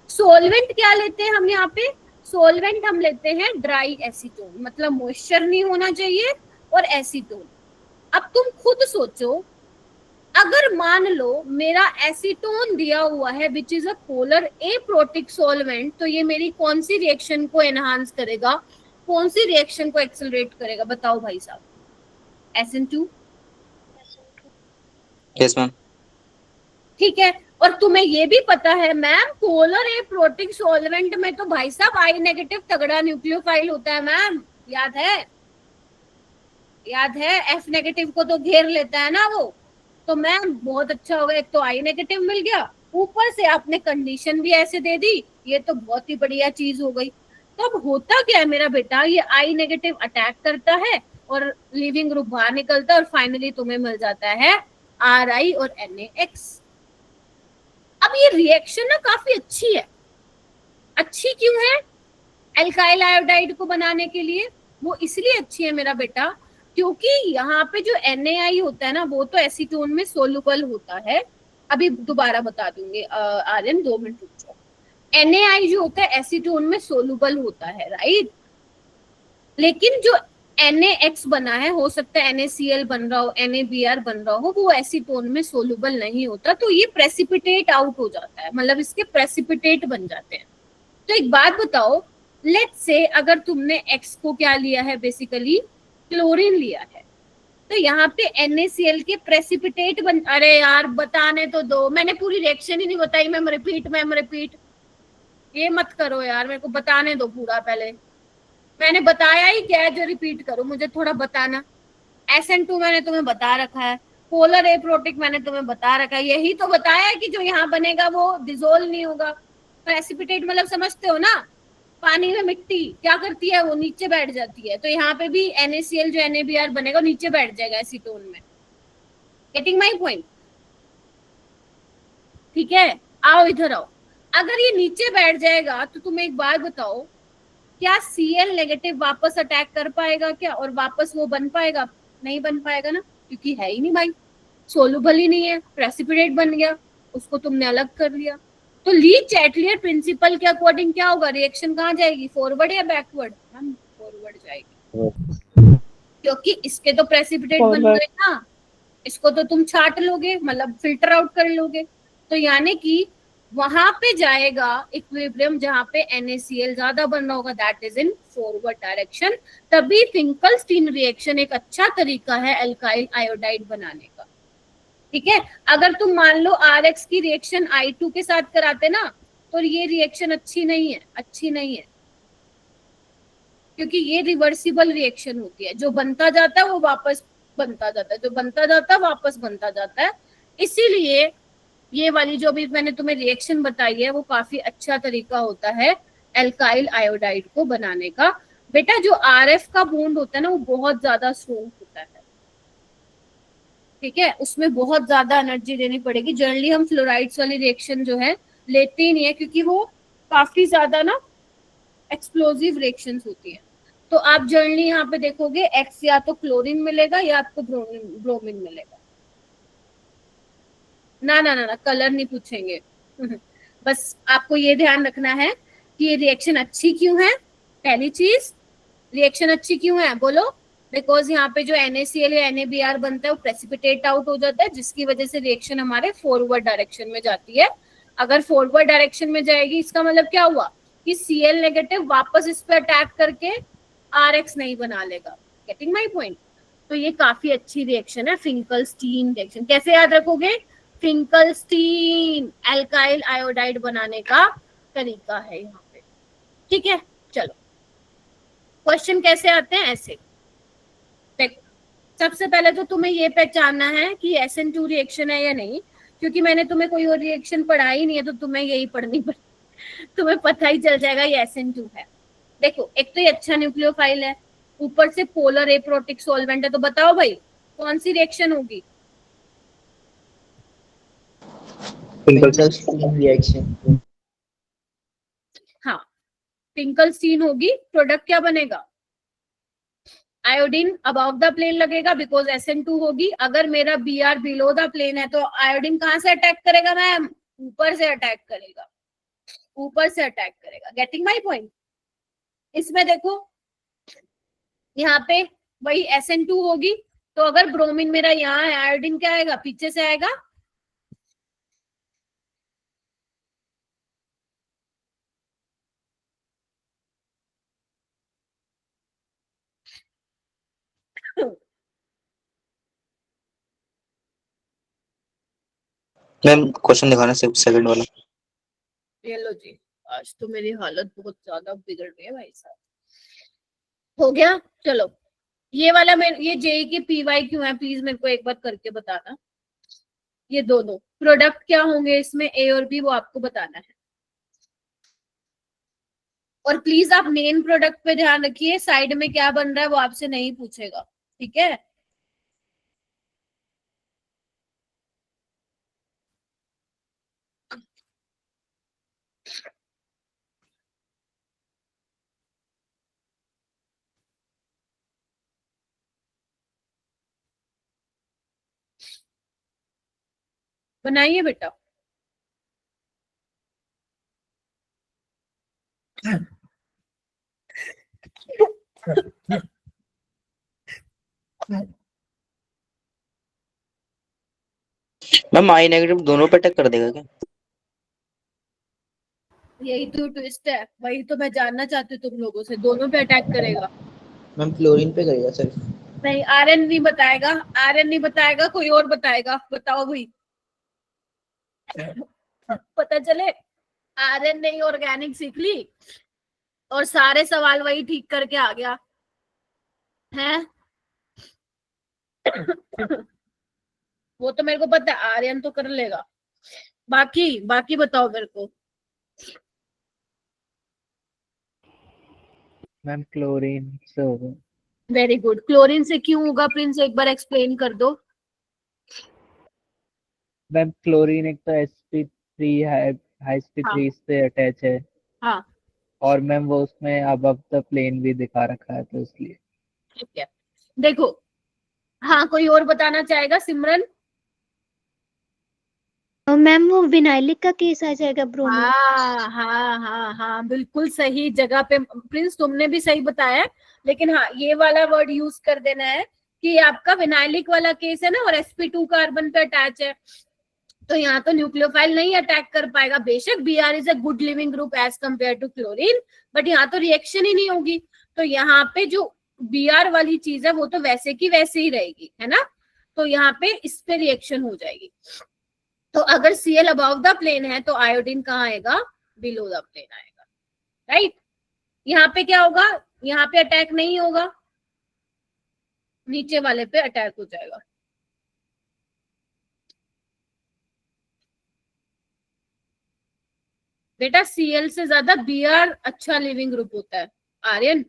सोलवेंट क्या लेते हैं हम यहाँ पे, सोलवेंट हम लेते हैं ड्राई एसीटोन, मतलब मॉइस्चर नहीं होना चाहिए, और एसीटोन। अब तुम खुद सोचो, अगर मान लो मेरा एसीटोन दिया हुआ है which is a polar aprotic solvent, तो ये मेरी कौन सी रिएक्शन को एनहांस करेगा, कौन सी रिएक्शन को एक्सेलरेट करेगा, बताओ भाई साहब। SN2। Yes, ma'am. ठीक है, और तुम्हें ये भी पता है मैम, पोलर एप्रोटिक सॉल्वेंट में तो भाई साहब आई नेगेटिव तगड़ा न्यूक्लियोफाइल होता है मैम, याद है, याद है। F नेगेटिव को तो घेर लेता है ना वो, तो मैम बहुत अच्छा होगा, एक तो आई नेगेटिव मिल गया, ऊपर से आपने कंडीशन भी ऐसे दे दी, ये तो बहुत ही बढ़िया चीज हो गई। तो अब होता क्या है मेरा बेटा, ये आई नेगेटिव अटैक करता है और लिविंग ग्रुप बाहर निकलता है, और फाइनली तुम्हें मिल जाता है Ri और NaX। अब ये रिएक्शन ना काफी अच्छी है। अच्छी क्यों है, एल्काइल आयोडाइड को बनाने के लिए वो इसलिए अच्छी है मेरा बेटा, क्योंकि यहाँ पे जो NaI होता है ना, वो तो एसीटोन में सोलुबल होता है। अभी दोबारा बता दूंगी आर्यन, 2 मिनट रुक जाओ। NaI जो होता है एसीटोन में सोलुबल होता है, राइट। लेकिन जो NaX बना है, हो सकता है NaCl बन रहा हो, NaBr बन रहा हो, वो एसीटोन में सोलुबल नहीं होता, तो ये प्रेसिपिटेट आउट हो जाता है, मतलब इसके प्रेसिपिटेट बन जाते हैं। तो एक बात बताओ, लेट्स से अगर तुमने X को क्या लिया है, बेसिकली क्लोरीन लिया है, तो यहाँ पे NaCl के प्रेसिपिटेट बन, अरे यार बताने तो दो, मैंने पूरी रिएक्शन ही नहीं बताई, मैम रिपीट, ये मत करो यार, मेरे को बताने दो पूरा। पहले मैंने बताया ही क्या है जो रिपीट करो, मुझे थोड़ा बताना। SN2 मैंने तुम्हें बता रखा है, पोलर एप्रोटिक मैंने तुम्हें बता रखा है, यही तो बताया है कि जो यहाँ बनेगा वो डिसोल्व नहीं होगा। प्रेसिपिटेट मतलब समझते हो ना, पानी में मिट्टी क्या करती है, वो नीचे बैठ जाती है, तो यहाँ पे भी NaCl जो NaBr बनेगा नीचे बैठ जाएगा एसीटोन में। गेटिंग माय पॉइंट, ठीक है। आओ इधर आओ, अगर ये नीचे बैठ जाएगा तो तुम्हें एक बात बताओ, क्या Cl नेगेटिव वापस अटैक कर पाएगा क्या, और वापस वो बन पाएगा, नहीं बन पाएगा ना, क्योंकि है ही नहीं भाई, सोलुबल ही नहीं है, प्रेसिपिटेट बन गया, उसको तुमने अलग कर लिया। तो ली चैटलियर प्रिंसिपल के अकॉर्डिंग क्या होगा, रिएक्शन कहाँ जाएगी, फॉरवर्ड या बैकवर्ड, हम फॉरवर्ड जाएगी, क्योंकि इसके तो प्रेसिपिटेट बन गए ना, इसको तो तुम छाट लोगे, मतलब फिल्टर आउट कर लोगे, तो यानी कि वहां पे जाएगा इक्विलिब्रियम जहां पे NaCl ज्यादा बन रहा होगा, that is in forward direction. तभी फिंकलस्टीन रिएक्शन एक अच्छा तरीका है एल्काइल आयोडाइड बनाने का, ठीक है। अगर तुम मान लो RX की रिएक्शन I2 के साथ कराते ना, तो ये रिएक्शन अच्छी नहीं है, क्योंकि ये रिवर्सिबल रिएक्शन होती है, जो बनता जाता है वो वापस बनता जाता है, जो बनता जाता है वापस बनता जाता है। इसीलिए ये वाली जो भी मैंने तुम्हें रिएक्शन बताई है, वो काफी अच्छा तरीका होता है एल्काइल आयोडाइड को बनाने का। बेटा जो RF का बॉन्ड होता है ना, वो बहुत ज्यादा स्ट्रॉन्ग होता है, ठीक है, उसमें बहुत ज्यादा एनर्जी देनी पड़ेगी। जनरली हम फ्लोराइड्स वाली रिएक्शन जो है लेते ही नहीं है, क्योंकि वो काफी ज्यादा ना एक्सप्लोजिव रिएक्शंस होती है। तो आप जनरली यहाँ पे देखोगे X या तो क्लोरीन मिलेगा या आपको ब्रोमीन मिलेगा। ना कलर नहीं पूछेंगे बस आपको ये ध्यान रखना है कि ये रिएक्शन अच्छी क्यों है। पहली चीज, रिएक्शन अच्छी क्यों है बोलो, बिकॉज यहाँ पे जो NaCl या NaBr बनता है वो प्रेसिपिटेट आउट हो जाता है, जिसकी वजह से रिएक्शन हमारे फॉरवर्ड डायरेक्शन में जाती है। अगर फॉरवर्ड डायरेक्शन में जाएगी, इसका मतलब क्या हुआ कि Cl नेगेटिव वापस इस पे अटैक करके RX नहीं बना लेगा। Getting my point. तो ये काफी अच्छी रिएक्शन है, फिंकलस्टीन रिएक्शन। कैसे याद रखोगे? फिंकलस्टीन एल्काइल आयोडाइड बनाने का तरीका है यहाँ पे। ठीक है, चलो क्वेश्चन कैसे आते हैं, ऐसे देखो। सबसे पहले तो तुम्हें ये पहचानना है कि SN2 रिएक्शन है या नहीं, क्योंकि मैंने तुम्हें कोई और रिएक्शन पढ़ा ही नहीं है, तो तुम्हें यही पढ़नी पड़ेगी। तुम्हें पता ही चल जाएगा ये SN2 है। देखो, एक तो ये अच्छा न्यूक्लियोफाइल है, ऊपर से पोलर एप्रोटिक सॉल्वेंट है, तो बताओ भाई कौन सी रिएक्शन होगी? Finkelstein reaction. हाँ, फिंकलस्टीन होगी। प्रोडक्ट क्या बनेगा? आयोडीन अबव द प्लेन लगेगा बिकॉज SN2 होगी। अगर मेरा Br बिलो द प्लेन है तो आयोडीन कहां से अटैक करेगा मैम? ऊपर से अटैक करेगा, ऊपर से अटैक करेगा। Getting my point? इसमें देखो यहाँ पे वही SN2 होगी, तो अगर ब्रोमीन मेरा यहाँ है, आयोडीन क्या आएगा? पीछे से आएगा। मैम क्वेश्चन दिखाना सेकंड वाला। ये लो जी, आज तो मेरी हालत बहुत ज्यादा बिगड़ रही है भाई साहब। हो गया, चलो ये वाला मैं, ये जेई के PY क्यों है, प्लीज मेरे को एक बार करके बताना। ये दोनों प्रोडक्ट क्या होंगे इसमें, A और B, वो आपको बताना है। और प्लीज आप मेन प्रोडक्ट पे ध्यान रखिए, साइड में क्या बन रहा है वो आपसे नहीं पूछेगा, ठीक है? बनाइए बेटा। मैम आई नेगेटिव दोनों पे अटैक कर देगा क्या? यही तो ट्विस्ट है, वही तो मैं जानना चाहती हूँ तुम लोगों से, दोनों पे अटैक करेगा। मैम क्लोरीन पे करेगा सिर्फ। नहीं, आरएन नहीं बताएगा, आरएन नहीं बताएगा, कोई और बताएगा। बताओ भाई, पता चले आरएन नहीं ऑर्गेनिक सीख ली और सारे सवाल वही ठीक करके आ गया है। वो तो मेरे को पता है, आर्यन तो कर लेगा। बाकी बाकी बताओ मेरे को। मैम क्लोरीन से होगा। Very good. क्लोरीन से क्यों होगा प्रिंस, एक बार एक्सप्लेन कर दो। मैम क्लोरीन एक तो sp3 हाई sp3 से अटैच है। हाँ, और मैम वो उसमें अबव द प्लेन भी दिखा रखा है, तो इसलिए। ठीक है, देखो। हाँ, कोई और बताना चाहेगा? सिमरन? मैम वो विनाइलिक का केस आ जाएगा ब्रोमीन। हाँ हाँ हाँ हाँ, बिल्कुल सही जगह पे प्रिंस, तुमने भी सही बताया। लेकिन हाँ, ये वाला वर्ड यूज कर देना है कि आपका विनाइलिक वाला केस है ना, और sp2 कार्बन पे अटैच है, तो यहाँ तो न्यूक्लियोफाइल नहीं अटैक कर पाएगा। बेशक Br is a good leaving group as compare to chlorine, but यहाँ तो रिएक्शन ही नहीं होगी। तो यहाँ पे जो Br वाली चीज है वो तो वैसे की वैसे ही रहेगी, है ना? तो यहाँ पे इस पे रिएक्शन हो जाएगी। तो अगर Cl अबव द प्लेन है तो आयोडीन कहाँ आएगा? बिलो द प्लेन आएगा, राइट? यहाँ पे क्या होगा? यहाँ पे अटैक नहीं होगा, नीचे वाले पे अटैक हो जाएगा। बेटा Cl से ज्यादा Br अच्छा लिविंग ग्रुप होता है, आर्यन।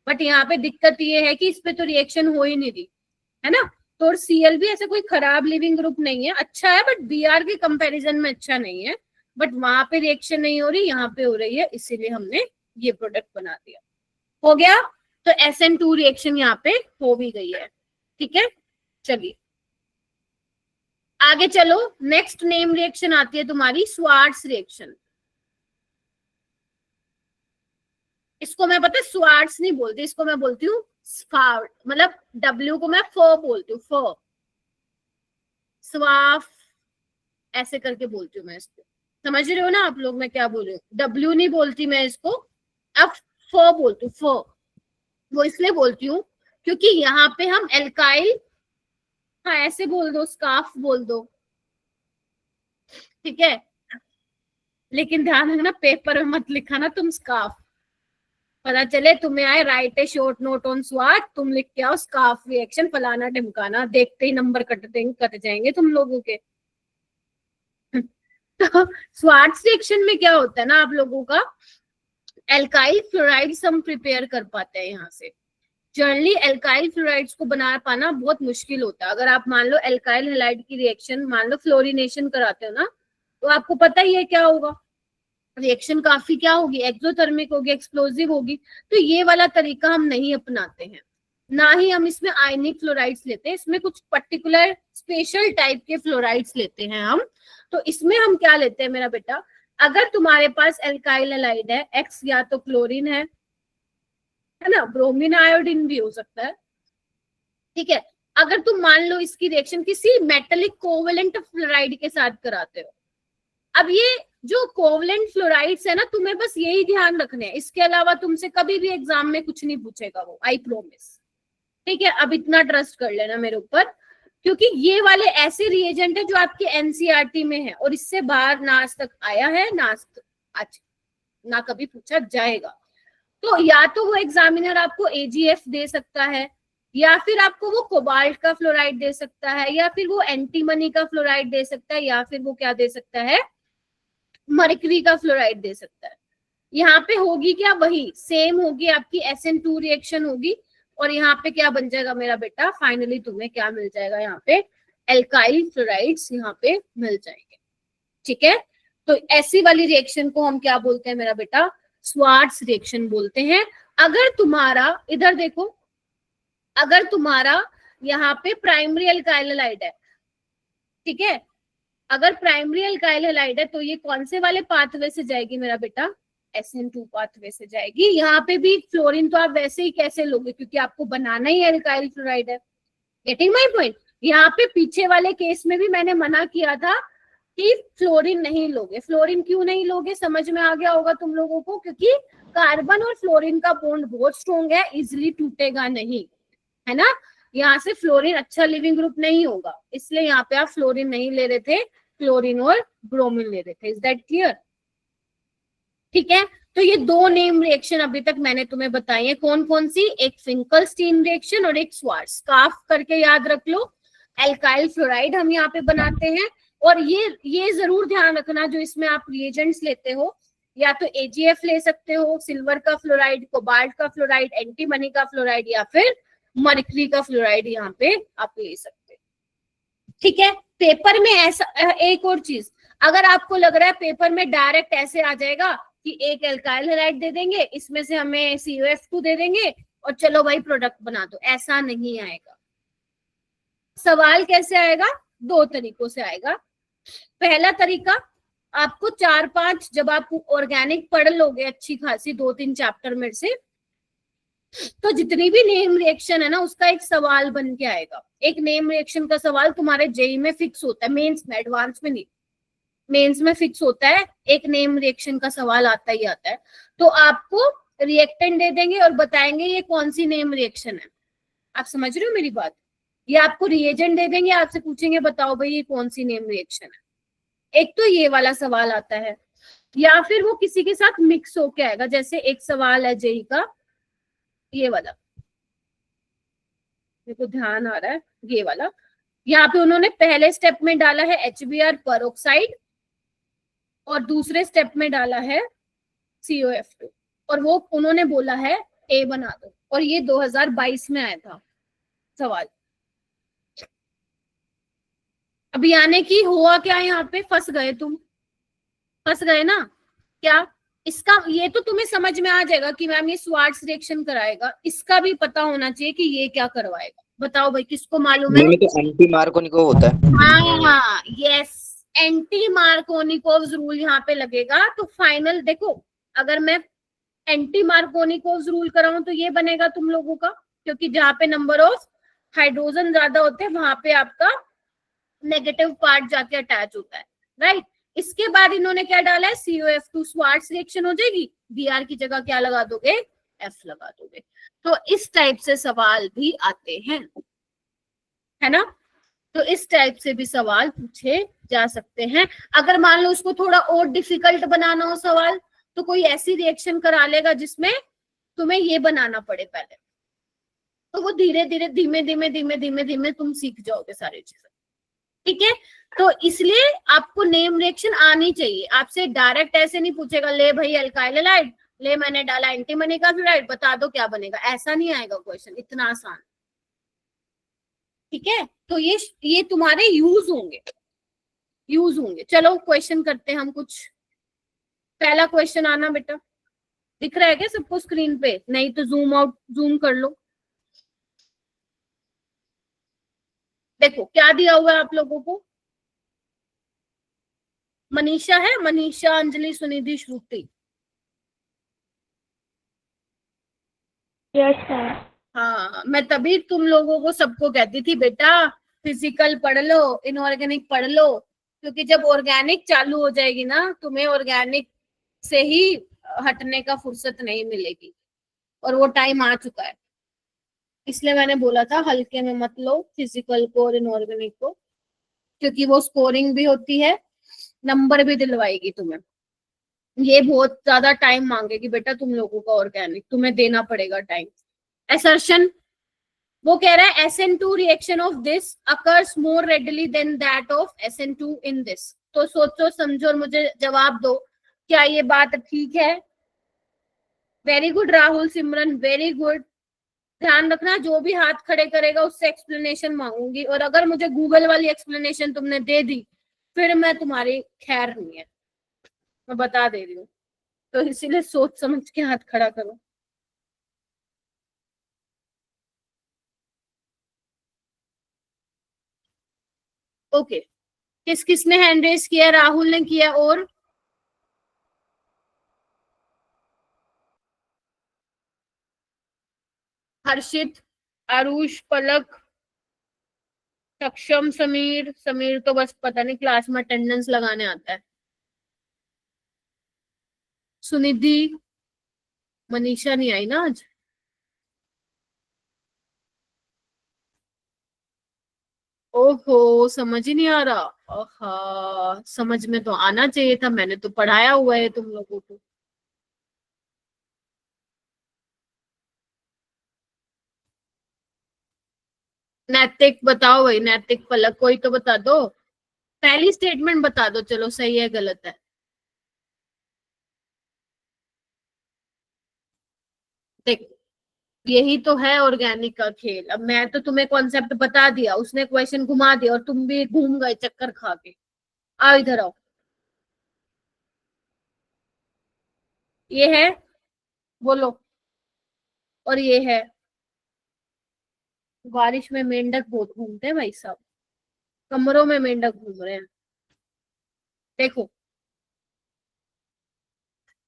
बट यहाँ पे दिक्कत ये है कि इस पे तो रिएक्शन हो ही नहीं रही, है ना? तो और Cl भी ऐसे कोई खराब लिविंग ग्रुप नहीं है, अच्छा है, बट Br के कंपैरिजन में अच्छा नहीं है। बट वहां पे रिएक्शन नहीं हो रही, यहाँ पे हो रही है, इसीलिए हमने ये प्रोडक्ट बना दिया। हो गया? तो SN2 रिएक्शन यहाँ पे हो भी गई है, ठीक है? चलिए आगे चलो। नेक्स्ट नेम रिएक्शन आती है तुम्हारी स्वार्ट्स रिएक्शन। इसको मैं पता है स्वार्ट्स नहीं बोलती, इसको मैं बोलती हूँ स्फार्ट, मतलब W को मैं फ बोलती हूँ, फ, स्वाफ, ऐसे करके बोलती हूँ मैं इसको। समझ रहे हो ना आप लोग मैं क्या बोल रही हूँ? W नहीं बोलती मैं इसको, अब फ बोलती हूँ, फ। वो इसलिए बोलती हूँ क्योंकि यहाँ पे हम एल्काइल, हाँ ऐसे बोल दो, स्कार्फ बोल दो, ठीक है, लेकिन ध्यान रखना पेपर में मत लिखा ना तुम स्कार्फ, पता चले तुम्हें आए write a short note on स्वाट, तुम लिख के आओ स्कार्फ रिएक्शन फलाना ढिमकाना, देखते ही नंबर कट जाएंगे तुम लोगों के। तो स्वाट रिएक्शन में क्या होता है ना, आप लोगों का एल्काइल फ्लोराइड्स हम प्रिपेयर कर पाते हैं यहाँ से। जनरली एल्काइल फ्लोराइड्स को बना पाना बहुत मुश्किल होता है। अगर आप मान लो एल्काइल हैलाइड की रिएक्शन, मान लो फ्लोरिनेशन कराते हो ना, तो आपको पता ही है क्या होगा, रिएक्शन काफी क्या होगी, एक्सोथर्मिक होगी, एक्सप्लोजिव होगी। तो ये वाला तरीका हम नहीं अपनाते हैं, ना ही हम इसमें आयनिक फ्लोराइड्स लेते हैं, इसमें कुछ पर्टिकुलर स्पेशल टाइप के फ्लोराइड्स लेते हैं हम। तो इसमें हम क्या लेते हैं मेरा बेटा, अगर तुम्हारे पास एल्काइल हैलाइड है, एक्स या तो क्लोरीन है ना, ब्रोमीन आयोडीन भी हो सकता है, ठीक है। अगर तुम मान लो इसकी रिएक्शन किसी मेटेलिक कोवेलेंट फ्लोराइड के साथ कराते हो, अब ये जो कोवेलेंट फ्लोराइड्स है ना, तुम्हें बस यही ध्यान रखने हैं, इसके अलावा तुमसे कभी भी एग्जाम में कुछ नहीं पूछेगा वो, आई प्रोमिस, ठीक है। अब इतना ट्रस्ट कर लेना मेरे ऊपर, क्योंकि ये वाले ऐसे रिएजेंट है जो आपके एनसीईआरटी में है और इससे बाहर ना आज तक आया है, आज ना कभी पूछा जाएगा। तो या तो वो एग्जामिनर आपको एजीएफ दे सकता है, या फिर आपको वो कोबाल्ट का फ्लोराइड दे सकता है, या फिर वो एंटीमनी का फ्लोराइड दे सकता है, या फिर वो क्या दे सकता है, मर्करी का फ्लोराइड दे सकता है। यहाँ पे होगी क्या, वही सेम होगी, आपकी SN2 रिएक्शन होगी, और यहाँ पे क्या बन जाएगा मेरा बेटा, फाइनली तुम्हें क्या मिल जाएगा, यहाँ पे एल्काइल फ्लोराइड्स यहाँ पे मिल जाएंगे, ठीक है। तो ऐसी वाली रिएक्शन को हम क्या बोलते हैं मेरा बेटा, स्वार्ट्स रिएक्शन बोलते हैं। अगर तुम्हारा इधर देखो, अगर तुम्हारा यहाँ पे प्राइमरी एल्काइल हैलाइड है, ठीक है, अगर प्राइमरी एल्काइल हैलाइड है तो ये कौन से वाले पाथवे से जाएगी मेरा बेटा, SN2 पाथवे से जाएगी। यहाँ पे भी फ्लोरीन तो आप वैसे ही कैसे लोगे, क्योंकि आपको बनाना ही एल्काइल फ्लोराइड है। Getting my point. यहाँ पे पीछे वाले केस में भी मैंने मना किया था कि फ्लोरीन नहीं लोगे। फ्लोरीन क्यों नहीं लोगे, समझ में आ गया होगा तुम लोगों को, क्योंकि कार्बन और फ्लोरीन का बॉन्ड बहुत स्ट्रॉन्ग है, इजिली टूटेगा नहीं, है ना। यहाँ से फ्लोरीन अच्छा लिविंग ग्रुप नहीं होगा, इसलिए यहाँ पे आप फ्लोरीन नहीं ले रहे थे, क्लोरीन और ब्रोमीन ले रहे थे। इज दैट क्लियर, ठीक है। तो ये दो नेम रिएक्शन अभी तक मैंने तुम्हें बताई है, कौन कौन सी, एक फिंकलस्टीन रिएक्शन और एक स्वार्ट्स। स्कार्फ करके याद रख लो, एल्काइल फ्लोराइड हम यहाँ पे बनाते हैं। और ये जरूर ध्यान रखना, जो इसमें आप रिएजेंट्स लेते हो, या तो एजीएफ ले सकते हो, सिल्वर का फ्लोराइड, कोबाल्ट का फ्लोराइड, एंटीमनी का फ्लोराइड, या फिर मर्करी का फ्लोराइड यहाँ पे आप ले सकते हैं, ठीक है। पेपर में ऐसा, एक और चीज, अगर आपको लग रहा है पेपर में डायरेक्ट ऐसे आ जाएगा कि एक एल्काइल हैलाइड दे देंगे, इसमें से हमें COF2 दे देंगे और चलो भाई प्रोडक्ट बना दो, ऐसा नहीं आएगा। सवाल कैसे आएगा, दो तरीकों से आएगा। पहला तरीका, आपको 4-5, जब आप ऑर्गेनिक पढ़ लोगे अच्छी खासी 2-3 चैप्टर में से, तो जितनी भी नेम रिएक्शन है ना, उसका एक सवाल बन के आएगा। एक नेम रिएक्शन का सवाल तुम्हारे जेई में फिक्स होता है, मेंस में, एडवांस में नहीं, मेंस में फिक्स होता है, एक नेम रिएक्शन का सवाल आता ही आता है। तो आपको रिएक्टेंट दे देंगे और बताएंगे ये कौन सी नेम रिएक्शन है। आप समझ रहे हो मेरी बात, ये आपको रिएजेंट दे देंगे, आपसे पूछेंगे बताओ भाई ये कौन सी नेम रिएक्शन है। एक तो ये वाला सवाल आता है, या फिर वो किसी के साथ मिक्स होके आएगा। जैसे एक सवाल है जेई का, ये वाला, मेरे को ध्यान आ रहा है, ये वाला, यहाँ पे उन्होंने पहले स्टेप में डाला है HBr पेरोक्साइड और दूसरे स्टेप में डाला है COF2, और वो उन्होंने बोला है A बना दो, और ये 2022 में आया था सवाल। अब यानी कि हुआ क्या, यहाँ पे फंस गए तुम, फंस गए ना क्या। इसका ये तो तुम्हें समझ में आ जाएगा कि मैम ये स्वार्ट्स रिएक्शन कराएगा, इसका भी पता होना चाहिए कि ये क्या करवाएगा। बताओ भाई किसको मालूम है। तो एंटी मार्कोनिकोव होता है। हाँ यस, एंटी मार्कोनिकोव रूल यहाँ पे लगेगा। तो फाइनल देखो, अगर मैं एंटी मार्कोनिकोव रूल कराऊं तो ये बनेगा तुम लोगों का, क्योंकि जहाँ पे नंबर ऑफ हाइड्रोजन ज्यादा होते हैं वहां पे आपका नेगेटिव पार्ट जाके अटैच होता है, राइट। इसके बाद इन्होंने क्या डाला है, COF2, स्वार्ट्स रिएक्शन हो जाएगी, Br की जगह क्या लगा दोगे, F लगा दोगे। तो इस टाइप से सवाल भी आते हैं, है ना। तो इस टाइप से भी सवाल पूछे जा सकते हैं। अगर मान लो उसको थोड़ा और डिफिकल्ट बनाना हो सवाल, तो कोई ऐसी रिएक्शन करा लेगा जिसमें तुम्हें ये बनाना पड़े पहले, तो वो धीरे धीरे धीमे धीमे धीमे धीमे धीमे तुम सीख जाओगे सारी चीजें, ठीक है। तो इसलिए आपको नेम रिएक्शन आनी चाहिए। आपसे डायरेक्ट ऐसे नहीं पूछेगा ले भाई अल्काइल हैलाइड, ले मैंने डाला एंटीमनी का फ्लोराइड, बता दो क्या बनेगा, ऐसा नहीं आएगा क्वेश्चन इतना आसान, ठीक है। तो ये तुम्हारे यूज होंगे। चलो क्वेश्चन करते हैं हम कुछ। पहला क्वेश्चन आना बेटा, दिख रहा है क्या सबको स्क्रीन पे? नहीं तो जूम कर लो। देखो क्या दिया हुआ है आप लोगों को। मनीषा है, मनीषा, अंजलि, सुनिधि, श्रुति। Yes sir. हाँ, मैं तभी तुम लोगों को सबको कहती थी बेटा फिजिकल पढ़ लो, इनऑर्गेनिक पढ़ लो, क्योंकि जब ऑर्गेनिक चालू हो जाएगी ना, तुम्हें ऑर्गेनिक से ही हटने का फुर्सत नहीं मिलेगी, और वो टाइम आ चुका है। इसलिए मैंने बोला था हल्के में मत लो फिजिकल को और इनऑर्गेनिक को, क्योंकि वो स्कोरिंग भी होती है, नंबर भी दिलवाएगी तुम्हें। ये बहुत ज्यादा टाइम मांगेगी बेटा तुम लोगों का ऑर्गेनिक, तुम्हें देना पड़ेगा टाइम। असर्शन, वो कह रहा है SN2 reaction of this occurs more readily than that of SN2 in this. तो सोचो समझो और मुझे जवाब दो, क्या ये बात ठीक है? वेरी गुड राहुल, सिमरन, वेरी गुड। ध्यान रखना जो भी हाथ खड़े करेगा उससे एक्सप्लेनेशन मांगूंगी, और अगर मुझे गूगल वाली एक्सप्लेनेशन तुमने दे दी फिर मैं तुम्हारी खैर नहीं है, मैं बता दे रही हूँ। तो इसीलिए सोच समझ के हाथ खड़ा करो। ओके, किस किसने हैंड रेस किया? राहुल ने किया, और हर्षित, आरुष, पलक, सक्षम, समीर। समीर तो बस पता नहीं क्लास में अटेंडेंस लगाने आता है। सुनिधि, मनीषा नहीं आई ना आज। ओहो, समझ ही नहीं आ रहा। आहा, समझ में तो आना चाहिए था, मैंने तो पढ़ाया हुआ है तुम लोगों को। नैतिक बताओ भाई, नैतिक, पलक, कोई तो बता दो। पहली स्टेटमेंट बता दो, चलो सही है गलत है। देखो यही तो है ऑर्गेनिक का खेल। अब मैं तो तुम्हें कॉन्सेप्ट बता दिया, उसने क्वेश्चन घुमा दिया और तुम भी घूम गए चक्कर खा के। आओ इधर आओ, ये है, बोलो, और ये है। बारिश में मेंढक बहुत घूमते हैं भाई साहब, कमरों में मेंढक घूम रहे हैं। देखो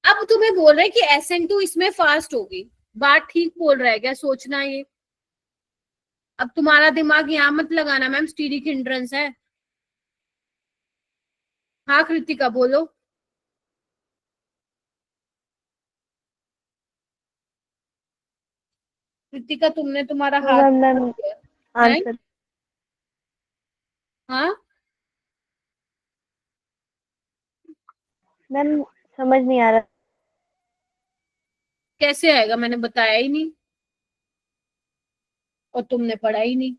अब तुम्हें बोल रहे हैं कि SN2 इसमें फास्ट होगी, बात ठीक बोल रहा है क्या? सोचना ये। अब तुम्हारा दिमाग यहाँ मत लगाना मैम, स्टीरिक हिंड्रेंस है। हाँ कृतिका बोलो। कृतिका तुमने तुम्हारा हाथ आंसर हाँ मैम समझ नहीं आ रहा। कैसे आएगा, मैंने बताया ही नहीं और तुमने पढ़ा ही नहीं।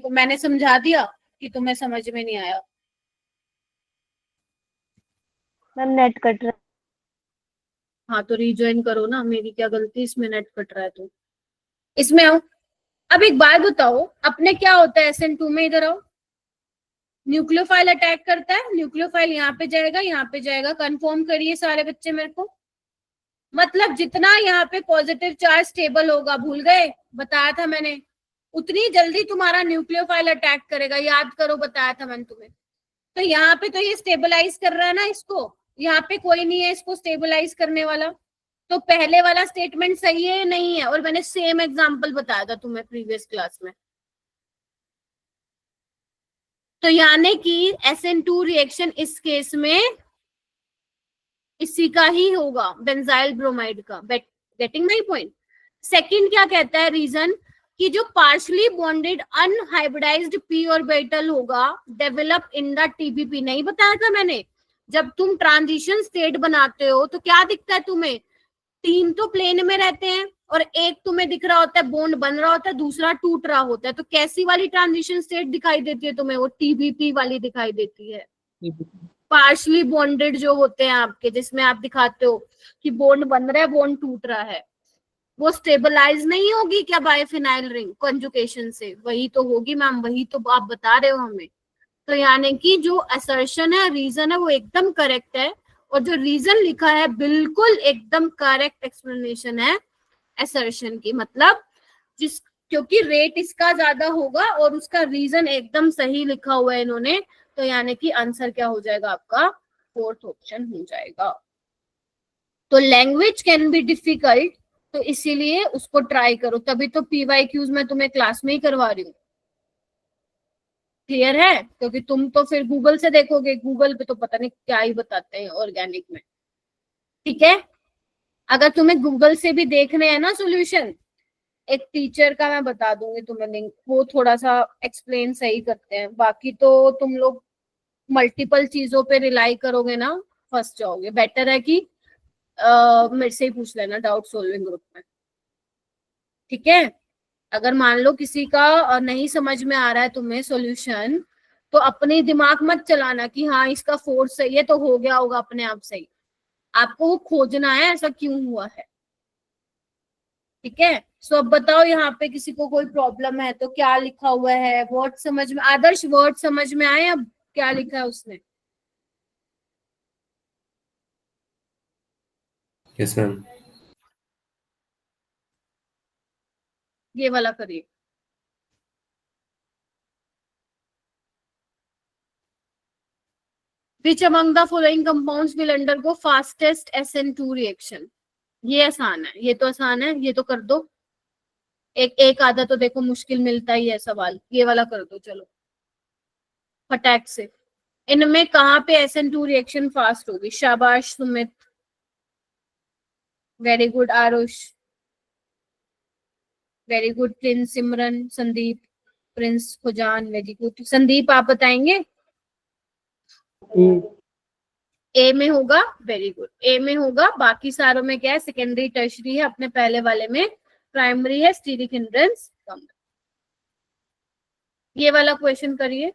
मैंने समझा दिया कि तुम्हें समझ में नहीं आया। मैम नेट कट रहा। हाँ तो रीज्वाइन करो ना, मेरी क्या गलती इसमें नेट कट रहा है तो। इसमें आओ। अब एक बात बताओ, अपने क्या होता है SN2 में? इधर आओ। न्यूक्लियोफाइल अटैक करता है, न्यूक्लियोफाइल यहाँ पे जाएगा, यहाँ पे जाएगा। कंफर्म करिए सारे बच्चे मेरे को। मतलब जितना यहाँ पे पॉजिटिव चार्ज स्टेबल होगा, भूल गए? बताया था मैंने, उतनी जल्दी तुम्हारा न्यूक्लियोफाइल अटैक करेगा। याद करो, बताया था मैंने तुम्हें। तो यहाँ पे तो ये स्टेबलाइज कर रहा है ना इसको, यहाँ पे कोई नहीं है इसको स्टेबलाइज करने वाला। तो पहले वाला स्टेटमेंट सही है नहीं है? और मैंने सेम एग्जांपल बताया था तुम्हें प्रीवियस क्लास में। तो यानी कि SN2 रिएक्शन इस केस में इसी का ही होगा, बेंजाइल ब्रोमाइड का। Getting my point? सेकंड क्या कहता है रीजन, कि जो partially bonded unhybridised P orbital होगा डेवलप इन द टीबीपी। नहीं बताया था मैंने, जब तुम ट्रांजिशन स्टेट बनाते हो तो क्या दिखता है तुम्हें, 3 तो प्लेन में रहते हैं और एक तुम्हें दिख रहा होता है बॉन्ड बन रहा होता है, दूसरा टूट रहा होता है। तो कैसी वाली ट्रांजिशन स्टेट दिखाई देती है तुम्हें, वो टीबीपी वाली दिखाई देती है। पार्शली बॉन्डेड जो होते हैं आपके, जिसमें आप दिखाते हो कि बॉन्ड बन रहा है बॉन्ड टूट रहा है, वो स्टेबलाइज नहीं होगी क्या बाइफिनाइल रिंग कंजुगेशन से? वही तो होगी मैम, वही तो आप बता रहे हो हमें। तो यानी कि जो असर्शन है, रीजन है, वो एकदम करेक्ट है, और जो रीजन लिखा है बिल्कुल एकदम करेक्ट एक्सप्लेनेशन है असर्शन की। मतलब जिस, क्योंकि रेट इसका ज्यादा होगा और उसका रीजन एकदम सही लिखा हुआ है इन्होंने, तो यानी कि आंसर क्या हो जाएगा आपका, फोर्थ ऑप्शन हो जाएगा। तो लैंग्वेज कैन बी डिफिकल्ट, तो इसीलिए उसको ट्राई करो, तभी तो पीवाईक्यूज मैं तुम्हें क्लास में ही करवा रही हूँ। क्लियर है? क्योंकि तुम तो फिर गूगल से देखोगे, गूगल पे तो पता नहीं क्या ही बताते हैं ऑर्गेनिक में। ठीक है, अगर तुम्हें गूगल से भी देखने हैं ना सॉल्यूशन, एक टीचर का मैं बता दूंगी तुम्हें लिंक, वो थोड़ा सा एक्सप्लेन सही करते हैं। बाकी तो तुम लोग मल्टीपल चीजों पे रिलाई करोगे ना, फंस जाओगे। बेटर है कि मेरे से ही पूछ लेना डाउट सॉल्विंग ग्रुप में। ठीक है, अगर मान लो किसी का नहीं समझ में आ रहा है तुम्हें सॉल्यूशन, तो अपने दिमाग मत चलाना कि हाँ इसका फोर्स सही है तो हो गया होगा अपने आप सही। आपको वो खोजना है ऐसा क्यों हुआ है। ठीक है, सो अब बताओ यहाँ पे किसी को कोई प्रॉब्लम है तो क्या लिखा हुआ है, वर्ड समझ में, आदर्श वर्ड समझ में आए अब क्या लिखा है उसने? Yes ma'am. ये वाला करिए। Which among the following compounds will undergo fastest SN2 reaction? ये आसान है, ये तो आसान है, ये तो कर दो। एक आधा तो देखो मुश्किल मिलता ही है सवाल, ये वाला कर दो चलो फटाक से। इनमें कहाँ पे SN2 रिएक्शन फास्ट होगी? शाबाश Sumit, very good Aarush, very good Prince, Simran, Sandeep, Prince Khujan, very good. Sandeep आप बताएंगे? ए में होगा, वेरी गुड, ए में होगा। बाकी सारों में क्या है, सेकेंडरी टर्शरी है, अपने पहले वाले में प्राइमरी है, स्टीरिक हिंड्रेंस कम। ये वाला क्वेश्चन करिए।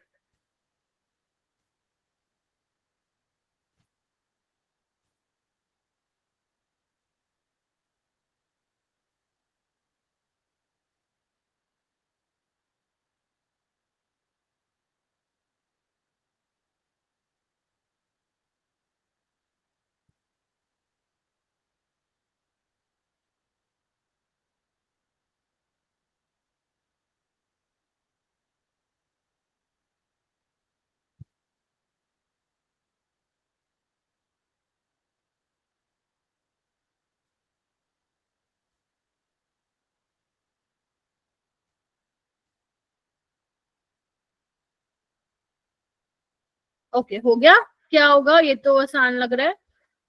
ओके, हो गया। क्या होगा? ये तो आसान लग रहा है,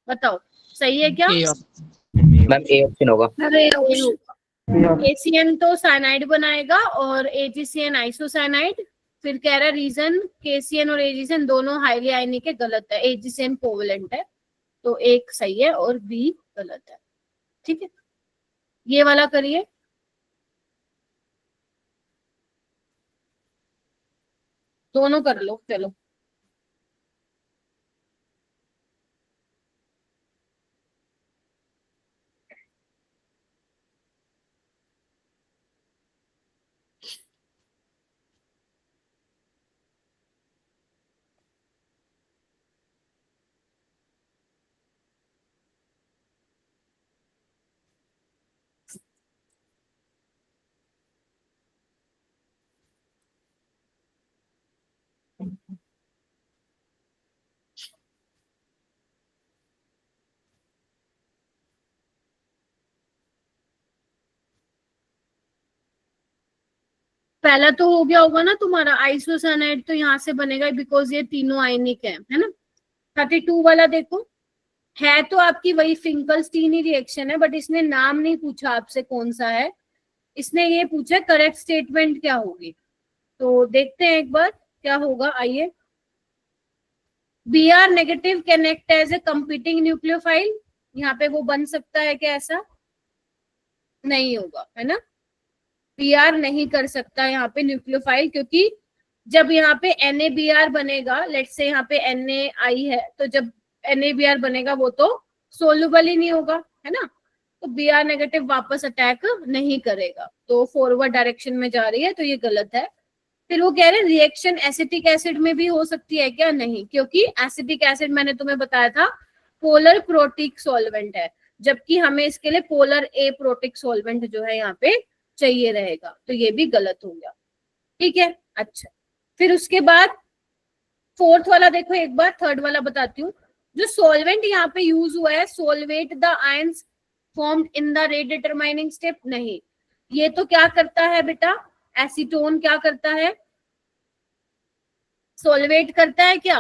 बताओ सही है क्या? मैम ए ऑप्शन होगा। अरे ACN तो साइनाइड बनाएगा और AgCN आइसोसाइनाइड। फिर कह रहा है रीजन KCN और AgCN दोनों हाईली आयनिक है, गलत है। AgCN कोवेलेंट है, तो एक सही है और B गलत है। ठीक है, ये वाला करिए। दोनों कर लो चलो। पहला तो हो गया होगा ना तुम्हारा, आइसोसाइनाइड तो यहाँ से बनेगा बिकॉज ये तीनों आयनिक है ना। 32 वाला देखो, है तो आपकी वही फिंकलस्टीन ही रिएक्शन है, बट इसने नाम नहीं पूछा आपसे कौन सा है, इसने ये पूछा करेक्ट स्टेटमेंट क्या होगी। तो देखते हैं एक बार क्या होगा, आइए। Br negative can act as a competing nucleophile, यहाँ पे वो बन सकता है क्या? ऐसा नहीं होगा, है ना। Br नहीं कर सकता यहाँ पे न्यूक्लियोफाइल, क्योंकि जब यहाँ पे NaBr बनेगा, लेट्स से यहाँ पे NaI है, तो जब NaBr बनेगा वो तो सोल्यूबल ही नहीं होगा, है ना। तो Br नेगेटिव वापस अटैक नहीं करेगा, तो फॉरवर्ड डायरेक्शन में जा रही है, तो ये गलत है। फिर वो कह रहे हैं रिएक्शन एसिटिक एसिड में भी हो सकती है क्या? नहीं, क्योंकि एसिटिक एसिड मैंने तुम्हें बताया था पोलर प्रोटिक सॉल्वेंट है, जबकि हमें इसके लिए पोलर ए प्रोटिक सॉल्वेंट जो है यहाँ पे चाहिए रहेगा, तो ये भी गलत हो गया। ठीक है, अच्छा। फिर उसके बाद फोर्थ वाला देखो एक बार, थर्ड वाला बताती हूँ। जो सॉल्वेंट यहाँ पे यूज हुआ है, solvate the ions formed in the rate determining step, नहीं। ये तो क्या करता है बेटा, एसीटोन क्या करता है, सोलवेट करता है क्या?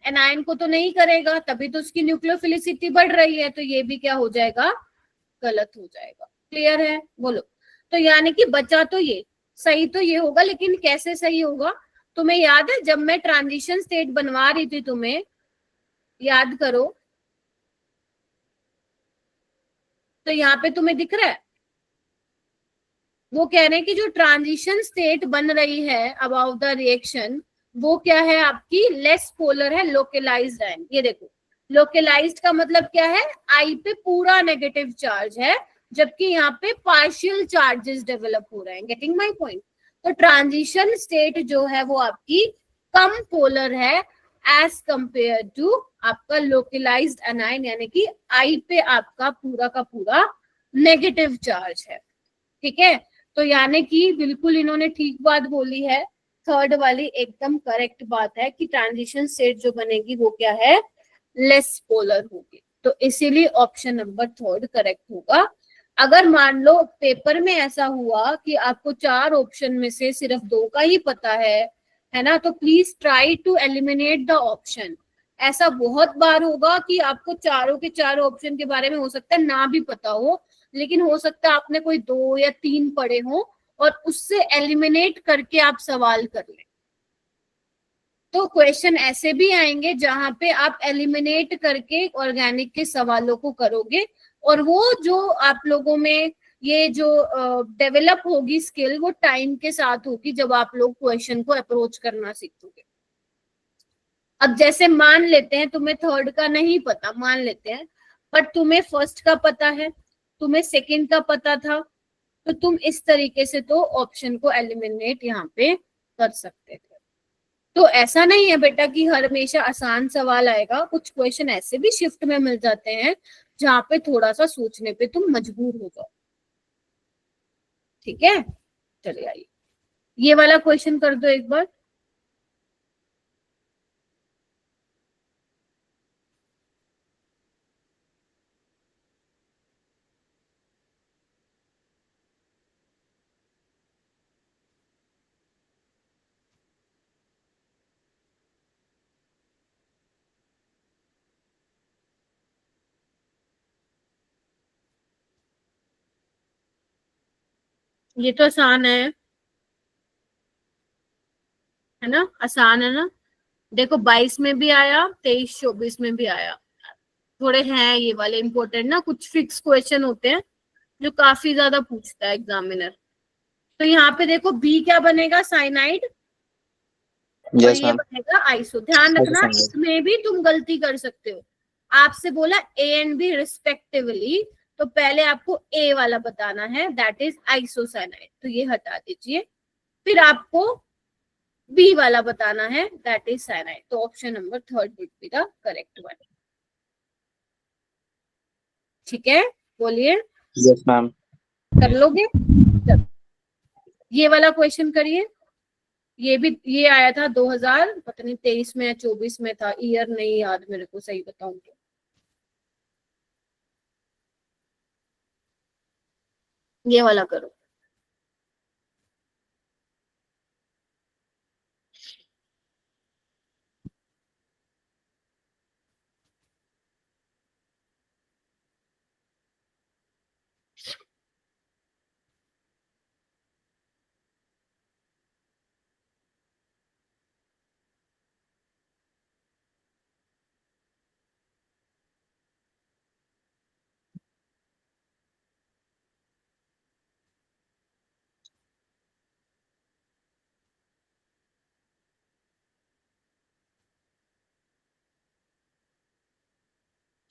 एनायन को तो नहीं करेगा, तभी तो उसकी न्यूक्लियोफिलिसिटी बढ़ रही है, तो ये भी क्या हो जाएगा, गलत हो जाएगा। क्लियर है? बोलो। तो यानी कि बचा तो ये, सही तो ये होगा, लेकिन कैसे सही होगा? तुम्हें याद है जब मैं ट्रांजिशन स्टेट बनवा रही थी, तुम्हें याद करो, तो यहाँ पे तुम्हें दिख रहा है, वो कह रहे हैं कि जो ट्रांजिशन स्टेट बन रही है अबाउट द रिएक्शन, वो क्या है आपकी, लेस पोलर है, लोकलाइज्ड है। ये देखो, लोकलाइज्ड का मतलब क्या है, आई पे पूरा नेगेटिव चार्ज है, जबकि यहाँ पे पार्शियल चार्जेस डेवलप हो रहे हैं। Getting my point? तो ट्रांजिशन स्टेट जो है वो आपकी कम पोलर है एज कंपेयर टू आपका लोकलाइज्ड एनाइन, यानी कि आई पे आपका पूरा का पूरा नेगेटिव चार्ज है। ठीक है, तो यानी कि बिल्कुल इन्होंने ठीक बात बोली है, थर्ड वाली एकदम करेक्ट बात है कि ट्रांजिशन स्टेट जो बनेगी वो क्या है, लेस पोलर होगी। तो इसीलिए ऑप्शन नंबर थर्ड करेक्ट होगा। अगर मान लो पेपर में ऐसा हुआ कि आपको 4 ऑप्शन में से सिर्फ 2 का ही पता है ना, तो please try to eliminate the option. ऐसा बहुत बार होगा कि आपको चारों के चारों ऑप्शन के बारे में हो सकता है ना भी पता हो, लेकिन हो सकता है आपने कोई 2 या 3 पढ़े हो और उससे एलिमिनेट करके आप सवाल कर लें। तो क्वेश्चन ऐसे भी आएंगे जहां पे आप एलिमिनेट करके ऑर्गेनिक के सवालों को करोगे, और वो जो आप लोगों में ये जो डेवलप होगी स्किल, वो टाइम के साथ होगी जब आप लोग क्वेश्चन को अप्रोच करना सीखोगे। अब जैसे मान लेते हैं तुम्हें थर्ड का नहीं पता, मान लेते हैं, बट तुम्हें फर्स्ट का पता है, तुम्हें सेकंड का पता था, तो तुम इस तरीके से तो ऑप्शन को एलिमिनेट यहाँ पे कर सकते थे। तो ऐसा नहीं है बेटा कि हर हमेशा आसान सवाल आएगा, कुछ क्वेश्चन ऐसे भी शिफ्ट में मिल जाते हैं जहाँ पे थोड़ा सा सोचने पे तुम मजबूर हो जाओ। ठीक है, चलिए आइए ये वाला क्वेश्चन कर दो एक बार। ये तो आसान है ना, आसान है ना। देखो 22 में भी आया, 23 24 में भी आया। थोड़े हैं ये वाले इंपॉर्टेंट ना, कुछ फिक्स क्वेश्चन होते हैं जो काफी ज्यादा पूछता है एग्जामिनर। तो यहाँ पे देखो बी क्या बनेगा, साइनाइड, और यस ये मैम। बनेगा आइसो। ध्यान रखना इसमें भी तुम गलती कर सकते हो। आपसे बोला ए एंड बी रिस्पेक्टिवली, तो पहले आपको ए वाला बताना है, दैट इज आइसोसाइनाइड, तो ये हटा दीजिए। फिर आपको बी वाला बताना है, दैट इज साइनाइड। तो option number third would be the correct one. ठीक है, बोलिए, यस मैम। कर लोगे? चलो ये वाला क्वेश्चन करिए। ये भी ये आया था 2000 पता नहीं 23 में या 24 में था, ईयर नहीं याद मेरे को, सही बताऊं तो। ये वाला करो।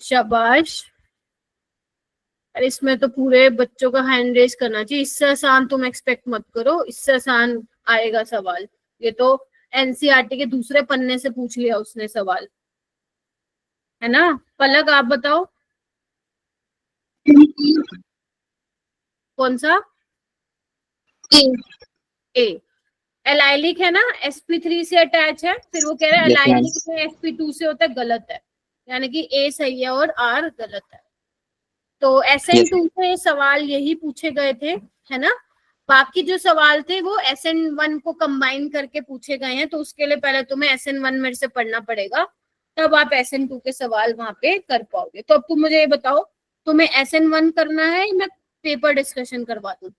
शाबाश। अरे इसमें तो पूरे बच्चों का हैंड रेज करना चाहिए, इससे आसान तुम एक्सपेक्ट मत करो, इससे आसान आएगा सवाल। ये तो एनसीईआरटी के दूसरे पन्ने से पूछ लिया उसने सवाल, है ना। पलक आप बताओ कौन सा? ए। एलाइलिक है ना, sp3 से अटैच है, फिर वो कह रहे हैं Yes, ma'am. एलाइलिक में sp2 से होता है, गलत है, यानी कि ए सही है और आर गलत है। तो SN2 से सवाल यही पूछे गए थे, है ना। बाकी जो सवाल थे वो SN1 को कंबाइन करके पूछे गए हैं, तो उसके लिए पहले तुम्हें SN1 मेरे से पढ़ना पड़ेगा, तब आप SN2 के सवाल वहां पे कर पाओगे। तो अब तुम मुझे ये बताओ, तुम्हें SN1 करना है या मैं पेपर डिस्कशन करवा दूं?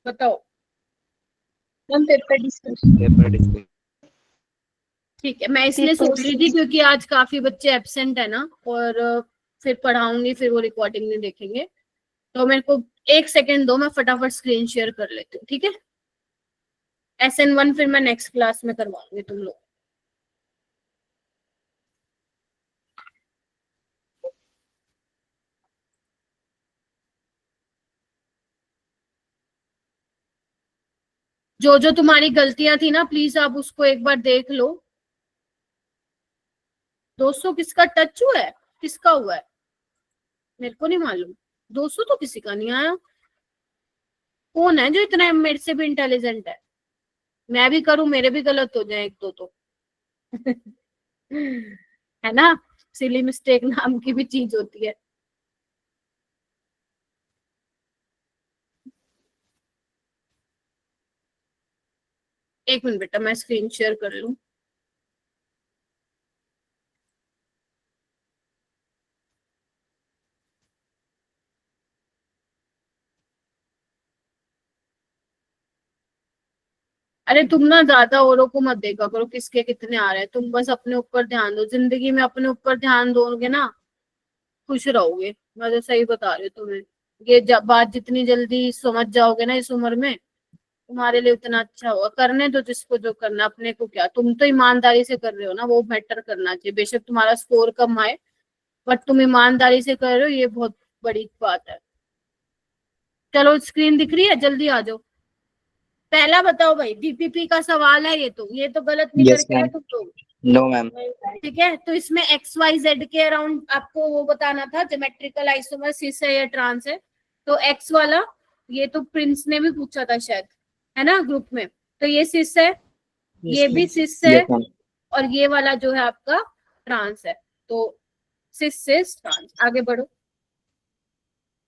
बताओ। Paper discussion. ठीक है, मैं इसलिए सोच रही थी क्योंकि आज काफी बच्चे एब्सेंट है ना, और फिर पढ़ाऊंगी, फिर वो रिकॉर्डिंग नहीं देखेंगे। तो मेरे को 1 सेकेंड दो, मैं फटाफट स्क्रीन शेयर कर लेती हूँ, ठीक है। SN1 फिर मैं नेक्स्ट क्लास में करवाऊंगी तुम लोग। जो जो तुम्हारी गलतियां थी ना, प्लीज आप उसको एक बार देख लो। 200 किसका टच हुआ है, किसका हुआ है मेरे को नहीं मालूम। 200 तो किसी का नहीं आया। कौन है जो इतना मेरे से भी इंटेलिजेंट है? मैं भी करूं, मेरे भी गलत हो जाए एक दो तो है ना। सिली मिस्टेक नाम की भी चीज होती है। एक मिनट बेटा, मैं स्क्रीन शेयर कर लूं। अरे तुम ना ज्यादा औरों को मत देखा करो किसके कितने आ रहे हैं, तुम बस अपने ऊपर ध्यान दो। जिंदगी में अपने ऊपर ध्यान दोगे ना, खुश रहोगे। मैं तो सही बता रही हूँ तुम्हें। ये बात जितनी जल्दी समझ जाओगे ना इस उम्र में, तुम्हारे लिए उतना अच्छा होगा। करने दो जिसको जो करना, अपने को क्या। तुम तो ईमानदारी से कर रहे हो ना, वो मैटर करना चाहिए। बेशक तुम्हारा स्कोर कम आए, बट तुम ईमानदारी से कर रहे हो, ये बहुत बड़ी बात है। चलो स्क्रीन दिख रही है, जल्दी आ जाओ। पहला बताओ भाई, बीपीपी का सवाल है ये तो गलत नहीं Yes, करके आए ma'am. तुम लोग। No, ma'am. ठीक है, तो इसमें XYZ के अराउंड आपको वो बताना था, ज्योमेट्रिकल आइसोमर सिस है या ट्रांस है। तो X वाला, ये तो प्रिंस ने भी पूछा था शायद, है ना, ग्रुप में। तो ये सिस है, ये भी सिस है, Yes, ma'am. और ये वाला जो है आपका ट्रांस है। तो सिस ट्रांस। आगे बढ़ो।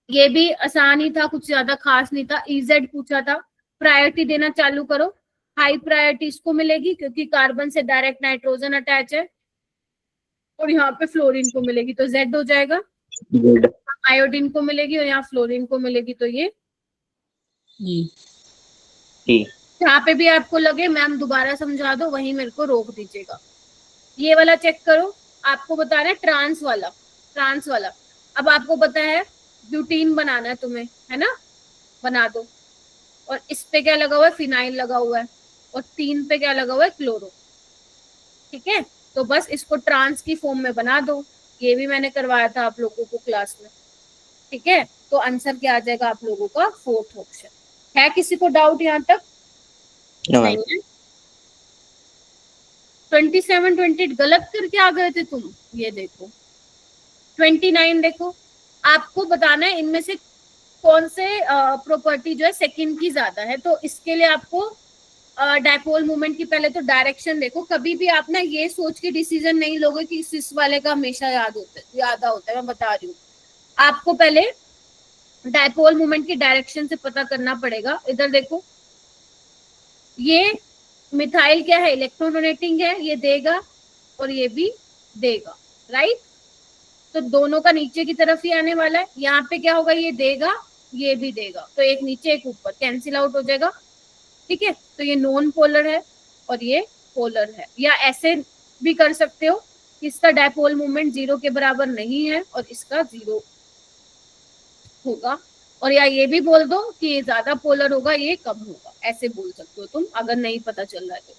ये भी आसान ही था, कुछ ज्यादा खास नहीं था। EZ पूछा था। प्रायोरिटी देना चालू करो। हाई प्रायोरिटी इसको मिलेगी क्योंकि कार्बन से डायरेक्ट नाइट्रोजन अटैच है, और यहाँ पे फ्लोरीन को मिलेगी तो Z हो जाएगा। Good. आयोडीन को मिलेगी और यहाँ फ्लोरीन को मिलेगी तो ये E. जहाँ पे भी आपको लगे मैम दोबारा समझा दो, वहीं मेरे को रोक दीजिएगा। ये वाला चेक करो, आपको बता रहे हैं ट्रांस वाला। अब आपको पता है ब्यूटीन बनाना है तुम्हें, है ना, बना दो। और इस पे क्या लगा हुआ है, फिनाइल लगा हुआ है, और 3 पे क्या लगा हुआ है, क्लोरो। ठीक है, तो बस इसको ट्रांस की फॉर्म में बना दो। ये भी मैंने करवाया था आप लोगों को क्लास में। ठीक है, तो आंसर क्या आ जाएगा आप लोगों का, 4th ऑप्शन। है किसी को डाउट यहाँ तक? No, नहीं ma'am. है। 27, 28 गलत करके आ गए थे तुम। ये देखो 29 देखो, आपको बताना है इनमें से कौन से प्रॉपर्टी जो है सेकंड की ज्यादा है। तो इसके लिए आपको डायपोल मूवमेंट की पहले तो डायरेक्शन देखो। कभी भी आप ना ये सोच के डिसीजन नहीं लोगे कि सिस वाले का हमेशा ज्यादा होता है, मैं बता रही हूँ। आपको पहले डायपोल मूवमेंट की डायरेक्शन से पता करना पड़ेगा। इधर देखो, ये मिथाइल क्या है, इलेक्ट्रॉन डोनेटिंग है, ये देगा और ये भी देगा, राइट। तो दोनों का नीचे की तरफ ही आने वाला है। यहाँ पे क्या होगा, ये देगा, ये भी देगा, तो एक नीचे एक ऊपर कैंसिल आउट हो जाएगा। ठीक है, तो ये नॉन पोलर है और ये पोलर है। या ऐसे भी कर सकते हो, इसका डायपोल मूवमेंट 0 के बराबर नहीं है और इसका 0 होगा। और या ये भी बोल दो कि ये ज्यादा पोलर होगा, ये कम होगा, ऐसे बोल सकते हो तुम, अगर नहीं पता चल रहा है तो।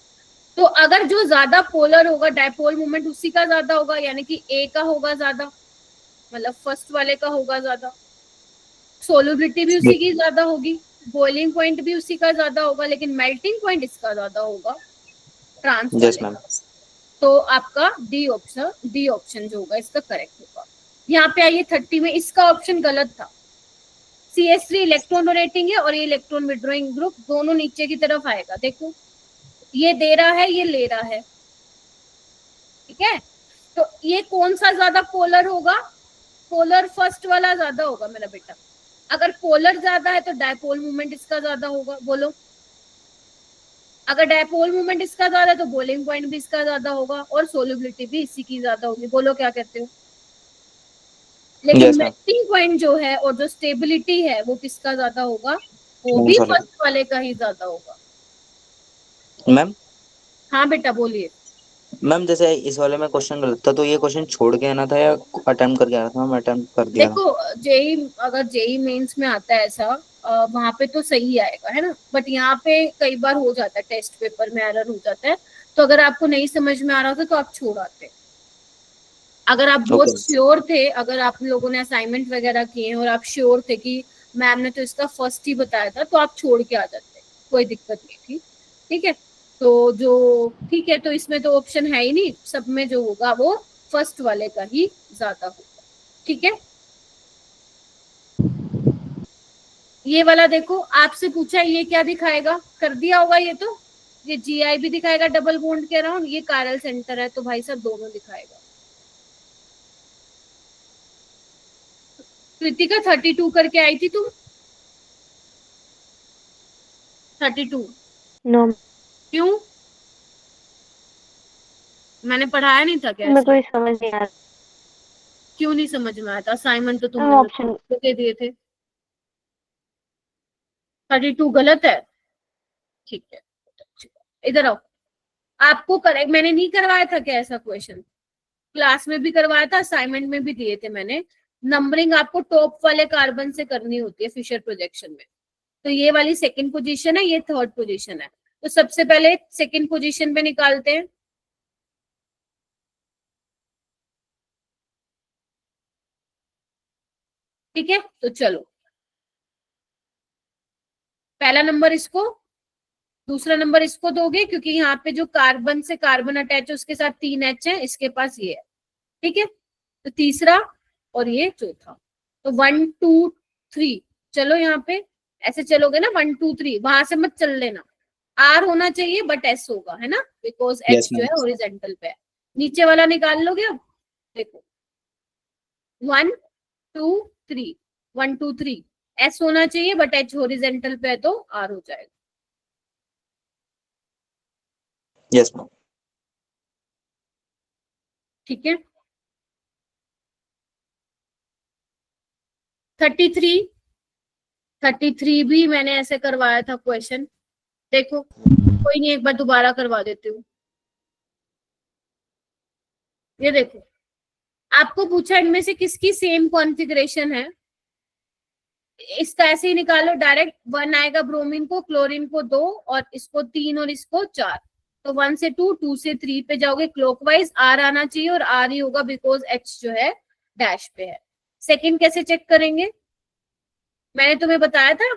तो अगर जो ज्यादा पोलर होगा डायपोल मोमेंट उसी का ज्यादा होगा, यानी कि ए का होगा ज्यादा, मतलब फर्स्ट वाले का होगा ज्यादा, सोलुबिलिटी भी उसी की ज्यादा होगी, बॉइलिंग पॉइंट भी उसी का ज्यादा होगा, लेकिन मेल्टिंग पॉइंट इसका ज्यादा होगा ट्रांस यस वाले मैम। का। तो आपका डी ऑप्शन जो होगा इसका करेक्ट होगा। यहाँ पे आइए 30 में, इसका ऑप्शन गलत था। CH3 इलेक्ट्रॉन डोनेटिंग है और ये इलेक्ट्रॉन विड्रॉइंग ग्रुप, दोनों नीचे की तरफ आएगा। देखो ये दे रहा है, ये ले रहा है, ठीक है। तो ये कौन सा ज्यादा पोलर होगा? पोलर फर्स्ट वाला ज्यादा होगा मेरा बेटा। अगर पोलर ज्यादा है तो डायपोल मूवमेंट इसका ज्यादा होगा, बोलो। अगर डायपोल मूवमेंट इसका ज्यादा है तो बॉइलिंग पॉइंट भी इसका ज्यादा होगा और सोल्युबिलिटी भी इसी की ज्यादा होगी, बोलो क्या कहते हो। लेकिन Yes, ma'am. मेल्टिंग पॉइंट जो है और जो स्टेबिलिटी है वो किसका ज्यादा होगा? वो भी Solid. फर्स्ट वाले का ही ज्यादा होगा। मैम हाँ बेटा बोलिए। मैम जैसे इस वाले में क्वेश्चन गलत था तो ये क्वेश्चन छोड़ के आना था या अटेम्प्ट करके आना था? मैम अटेम्प्ट कर दिया था। देखो जेई, अगर जेई मेंस में आता है ऐसा, वहां पे तो सही आएगा, है ना। बट यहाँ पे कई बार हो जाता है, टेस्ट पेपर में एरर हो जाता है। तो अगर आपको नहीं समझ में आ रहा था तो आप छोड़ आते। अगर आप बहुत Okay. श्योर थे, अगर आप लोगों ने असाइनमेंट वगैरह किए हैं और आप श्योर थे कि मैम ने तो इसका फर्स्ट ही बताया था, तो आप छोड़ के आ जाते, कोई दिक्कत नहीं थी, ठीक है। तो जो ठीक है, तो इसमें तो ऑप्शन है ही नहीं, सब में जो होगा वो फर्स्ट वाले का ही ज्यादा होगा, ठीक है। ये वाला देखो, आपसे पूछा ये क्या दिखाएगा, कर दिया होगा ये तो। ये GI भी दिखाएगा डबल बॉन्ड के अराउंड, ये कायरल सेंटर है, तो भाई साहब दोनों दिखाएगा। कृतिका 32 करके आई थी तुम? 32? नो क्यों? मैंने पढ़ाया नहीं था क्या? मेरे को ये समझ नहीं आ रहा। क्यों नहीं समझ में आया था? असाइनमेंट तो मैम तुमने ऑप्शन दे दिए थे। 32 गलत है, ठीक है। इधर आओ, आपको करेक्ट मैंने नहीं करवाया था क्या ऐसा क्वेश्चन? क्लास में भी करवाया था, असाइनमेंट में भी दिए थे मैंने। नंबरिंग आपको टॉप वाले कार्बन से करनी होती है फिशर प्रोजेक्शन में। तो ये वाली सेकंड पोजीशन है, ये थर्ड पोजीशन है। तो सबसे पहले सेकंड पोजीशन पे निकालते हैं। ठीक है, तो चलो पहला नंबर इसको, दूसरा नंबर इसको दोगे, क्योंकि यहाँ पे जो कार्बन से कार्बन अटैच है उसके साथ 3 H है, इसके पास ये है, ठीक है। तो तीसरा और ये चौथा, तो 1 2 3। चलो यहाँ पे ऐसे चलोगे ना, 1 2 3, वहां से मत चल लेना। R होना चाहिए बट S होगा, है ना, बिकॉज H Yes, जो ma'am. है ओरिजेंटल पे है। नीचे वाला निकाल लोगे अब, देखो 1 2 3, 1 2 3, S होना चाहिए बट H होरिजेंटल पे है तो R हो जाएगा। Yes ma'am. ठीक है। 33 भी मैंने ऐसे करवाया था क्वेश्चन, देखो कोई नहीं, एक बार दोबारा करवा देती हूँ। ये देखो, आपको पूछा इनमें से किसकी सेम कॉन्फ़िगरेशन है। इसका ऐसे ही निकालो डायरेक्ट, 1 आएगा ब्रोमीन को, क्लोरीन को 2, और इसको 3 और इसको 4। तो 1 से 2, 2 से 3 पे जाओगे क्लॉकवाइज। R आना चाहिए और R ही होगा बिकॉज H जो है डैश पे है। सेकंड कैसे चेक करेंगे? मैंने तुम्हें बताया था,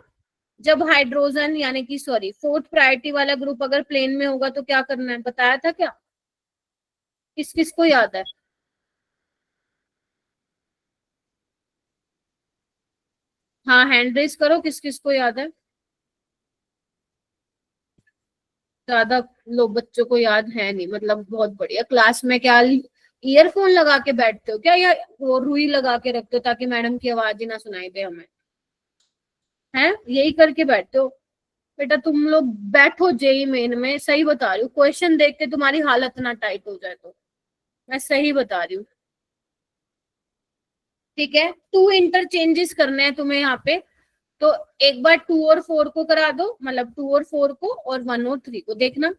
जब हाइड्रोजन यानी कि सॉरी फोर्थ प्रायोरिटी वाला ग्रुप अगर प्लेन में होगा तो क्या करना है, बताया था क्या? किस किस को याद है? हाँ हैंड रेस करो, किस किस को याद है? ज्यादा लोग बच्चों को याद है नहीं, मतलब बहुत बढ़िया। क्लास में क्या ईयरफोन लगा के बैठते हो क्या, या वो रुई लगा के रखते हो ताकि मैडम की आवाज ही ना सुनाई दे हमें? हैं, यही करके बैठते हो? बेटा तुम लोग बैठो जेई मेन में, सही बता रही हूँ, क्वेश्चन देख के तुम्हारी हालत ना टाइट हो जाए, तो मैं सही बता रही हूँ, ठीक है। 2 इंटरचेंजेस करने हैं तुम्हें यहाँ पे, तो एक बार 2 और 4 को करा दो, मतलब 2 और 4 को, और 1 और 3 को। देखना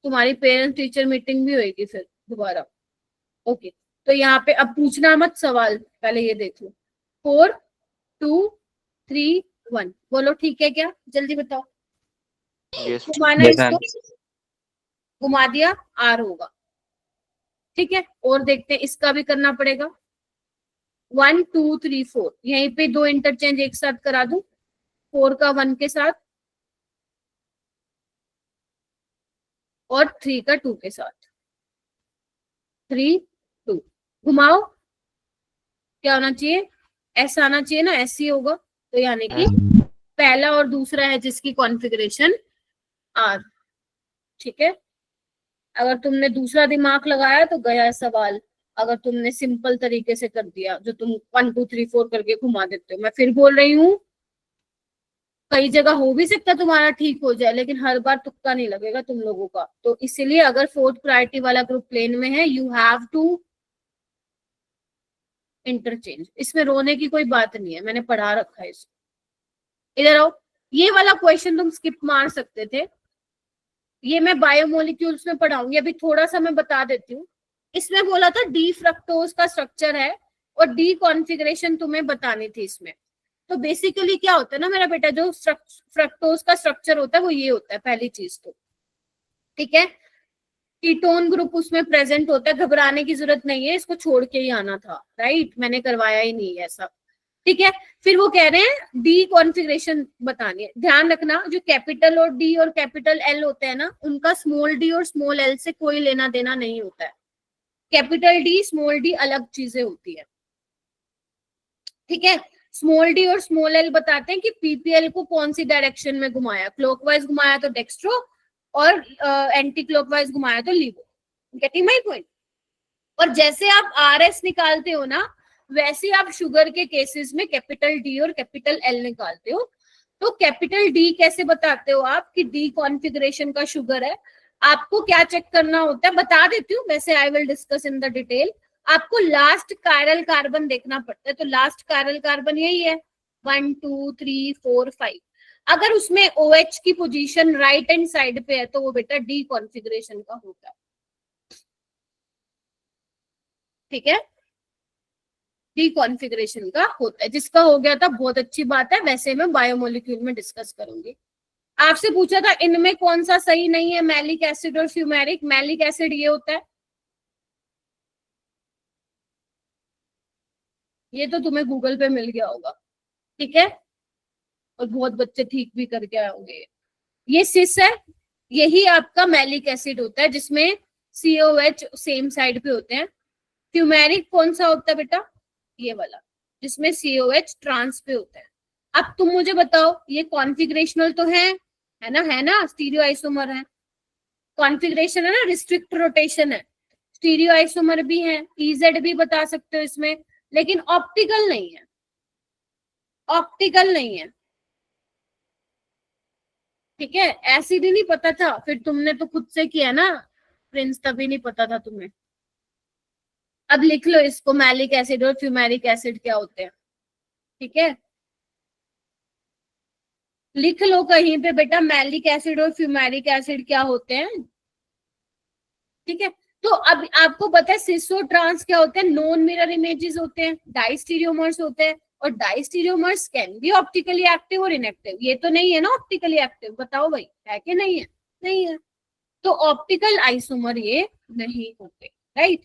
तुम्हारी पेरेंट्स टीचर मीटिंग भी होगी फिर दोबारा, ओके। तो यहाँ पे अब पूछना मत सवाल, पहले ये देख लो। 4 2 3 1। बोलो ठीक है क्या, जल्दी बताओ। यस घुमाना Yes, ma'am. इसको, घुमा दिया, R होगा। ठीक है, और देखते हैं, इसका भी करना पड़ेगा। 1 2 3 4, यहीं पे 2 इंटरचेंज एक साथ करा दूं, 4 का 1 के साथ और 3 का 2 के साथ। 3 2, घुमाओ, क्या होना चाहिए, ऐसा आना चाहिए ना, ऐसे ही होगा। तो यानी कि पहला और दूसरा है जिसकी कॉन्फ़िगरेशन R। ठीक है, अगर तुमने दूसरा दिमाग लगाया तो गया सवाल, अगर तुमने सिंपल तरीके से कर दिया, जो तुम 1 2 3 4 करके घुमा देते हो। मैं फिर बोल रही हूँ, कई जगह हो भी सकता है तुम्हारा ठीक हो जाए, लेकिन हर बार तुक्का नहीं लगेगा तुम लोगों का। तो इसीलिए अगर 4th प्रायोरिटी वाला ग्रुप प्लेन में है, यू हैव टू इंटरचेंज। इसमें रोने की कोई बात नहीं है, मैंने पढ़ा रखा है इसको। इधर आओ, ये वाला क्वेश्चन तुम स्किप मार सकते थे, ये मैं बायोमोलिक्यूल्स में पढ़ाऊंगी। अभी थोड़ा सा मैं बता देती हूँ। इसमें बोला था डी फ्रक्टोज का स्ट्रक्चर है और डी कॉन्फ़िगरेशन तुम्हें बतानी थी इसमें। तो बेसिकली क्या होता है ना मेरा बेटा, जो फ्रक्टोज का स्ट्रक्चर होता है वो ये होता है, पहली चीज तो। ठीक है, कीटोन ग्रुप उसमें प्रेजेंट होता है, घबराने की जरूरत नहीं है, इसको छोड़ के ही आना था, राइट, मैंने करवाया ही नहीं ऐसा। ठीक है, फिर वो कह रहे हैं डी कॉन्फ़िगरेशन बतानी है। ध्यान रखना, जो कैपिटल और डी और कैपिटल एल होते हैं ना, उनका स्मॉल डी और स्मॉल एल से कोई लेना देना नहीं होता है। कैपिटल डी स्मॉल डी अलग चीजें होती है। ठीक है, स्मॉल डी और स्मॉल एल बताते हैं कि पीपीएल को कौन सी डायरेक्शन में घुमाया, क्लॉकवाइज घुमाया तो डेक्स्ट्रो और एंटी क्लॉकवाइज घुमाया तो लीवो। Getting my point. और जैसे आप आरएस निकालते हो ना, वैसे आप शुगर के केसेस में कैपिटल डी और कैपिटल एल निकालते हो। तो कैपिटल डी कैसे बताते हो आप कि डी कॉन्फ़िगरेशन का शुगर है? आपको क्या चेक करना होता है बता देती हूँ, वैसे I will discuss in the detail. आपको लास्ट कायरल कार्बन देखना पड़ता है। तो लास्ट कायरल कार्बन यही है 1 2 3 4 5। अगर उसमें OH की पोजीशन राइट हैंड साइड पे है तो वो बेटा डी कॉन्फ़िगरेशन का होता है। ठीक है, डी कॉन्फ़िगरेशन का होता है। जिसका हो गया था बहुत अच्छी बात है, वैसे मैं बायोमोलिक्यूल में डिस्कस करूंगी। आपसे पूछा था इनमें कौन सा सही नहीं है, मैलिक एसिड और फ्यूमेरिक। मैलिक एसिड ये होता है, ये तो तुम्हें गूगल पे मिल गया होगा। ठीक है, और बहुत बच्चे ठीक भी करके आए होंगे। ये सिस है, यही आपका मैलिक एसिड होता है जिसमें COH सेम साइड पे होते हैं। फ्यूमेरिक कौन सा होता है बेटा, ये वाला जिसमें COH ट्रांस पे होता है। अब तुम मुझे बताओ, ये कॉन्फ़िगरेशनल तो है ना, है ना, स्टीरियो आइसोमर है, कॉन्फ़िगरेशन है ना, रिस्ट्रिक्ट रोटेशन है, स्टीरियो आइसोमर भी है, EZ भी बता सकते हो इसमें, लेकिन ऑप्टिकल नहीं है, ऑप्टिकल नहीं है। ठीक है, एसिड ही नहीं पता था, फिर तुमने तो खुद से किया ना प्रिंस, तभी नहीं पता था तुम्हें। अब लिख लो इसको, मैलिक एसिड और फ्यूमेरिक एसिड क्या होते हैं। ठीक है, लिख लो कहीं पे बेटा, मैलिक एसिड और फ्यूमेरिक एसिड क्या होते हैं। ठीक है, तो अब आपको पता है सिस और ट्रांस क्या होते हैं, नॉन मिरर इमेजेस होते हैं, डाइस्टीरियोमर्स होते हैं, और डाइस्टीरियोमर्स कैन बी ऑप्टिकली एक्टिव और इनएक्टिव। ये तो नहीं है ना ऑप्टिकली एक्टिव, बताओ भाई है कि नहीं है, नहीं है। तो ऑप्टिकल आइसोमर ये नहीं होते, राइट।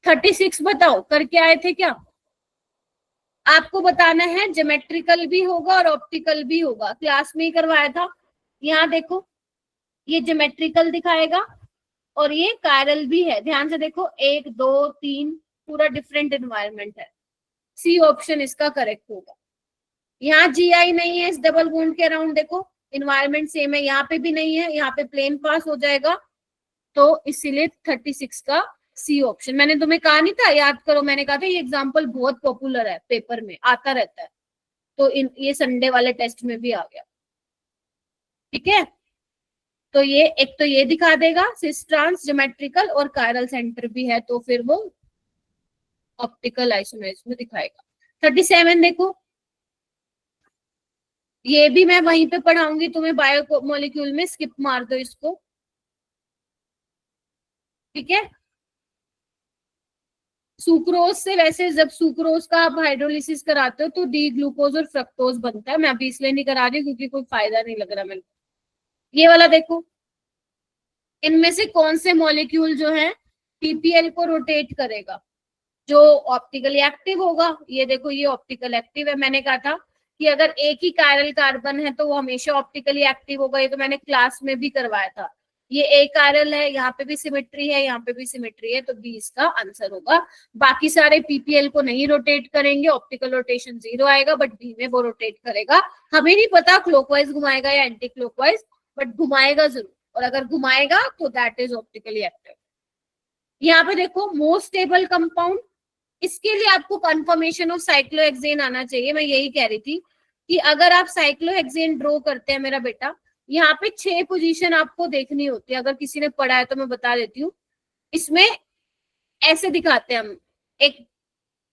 36 बताओ करके आए थे क्या, आपको बताना है, ज्योमेट्रिकल भी होगा और ऑप्टिकल भी होगा, क्लास में ही करवाया था। यहाँ देखो, ये ज्योमेट्रिकल दिखाएगा और ये कायरल भी है, ध्यान से देखो 1 2 3 पूरा डिफरेंट एनवायरनमेंट है। सी ऑप्शन इसका करेक्ट होगा। यहाँ GI नहीं है इस डबल बॉन्ड के अराउंड, देखो एनवायरनमेंट सेम है, यहाँ पे भी नहीं है, यहाँ पे प्लेन पास हो जाएगा, तो इसीलिए 36 का सी ऑप्शन। मैंने तुम्हें कहा नहीं था, याद करो, मैंने कहा था ये एग्जांपल बहुत पॉपुलर है, पेपर में आता रहता है, तो ये संडे वाले टेस्ट में भी आ गया। ठीक है, तो ये एक तो ये दिखा देगा सिस ट्रांस, ज्योमेट्रिकल और कायरल सेंटर भी है, तो फिर वो ऑप्टिकल आइसोमर्स में दिखाएगा। 37 देखो, ये भी मैं वहीं पे पढ़ाऊंगी तुम्हें बायो मॉलिक्यूल में, स्किप मार दो इसको। ठीक है, सुक्रोज से वैसे जब सुक्रोज का आप हाइड्रोलिसिस कराते हो तो डी ग्लूकोज और फ्रक्टोज बनता है। मैं अभी इसलिए नहीं करा रही क्योंकि कोई फायदा नहीं लग रहा मेरे को। ये वाला देखो, इनमें से कौन से मॉलिक्यूल जो है पीपीएल को रोटेट करेगा, जो ऑप्टिकली एक्टिव होगा। ये देखो, ये ऑप्टिकल एक्टिव है। मैंने कहा था कि अगर एक ही कायरल कार्बन है तो वो हमेशा ऑप्टिकली एक्टिव होगा। ये तो मैंने क्लास में भी करवाया था। ये एक कायरल है, यहाँ पे भी सिमेट्री है, यहाँ पे भी सिमेट्री है, तो बी इसका आंसर होगा। बाकी सारे पीपीएल को नहीं रोटेट करेंगे, ऑप्टिकल रोटेशन 0 आएगा, बट बी में वो रोटेट करेगा। हमें नहीं पता क्लॉकवाइज घुमाएगा या एंटी क्लॉकवाइज, बट घुमाएगा जरूर, और अगर घुमाएगा तो दैट इज ऑप्टिकली एक्टिव। यहाँ पे देखो मोस्ट स्टेबल कंपाउंड, इसके लिए आपको कंफर्मेशन ऑफ साइक्लोहेक्सेन आना चाहिए। मैं यही कह रही थी कि अगर आप साइक्लोहेक्सेन ड्रॉ करते हैं मेरा बेटा, यहाँ पे 6 पोजीशन आपको देखनी होती है। अगर किसी ने पढ़ा है तो मैं बता देती हूँ। इसमें ऐसे दिखाते हैं हम, एक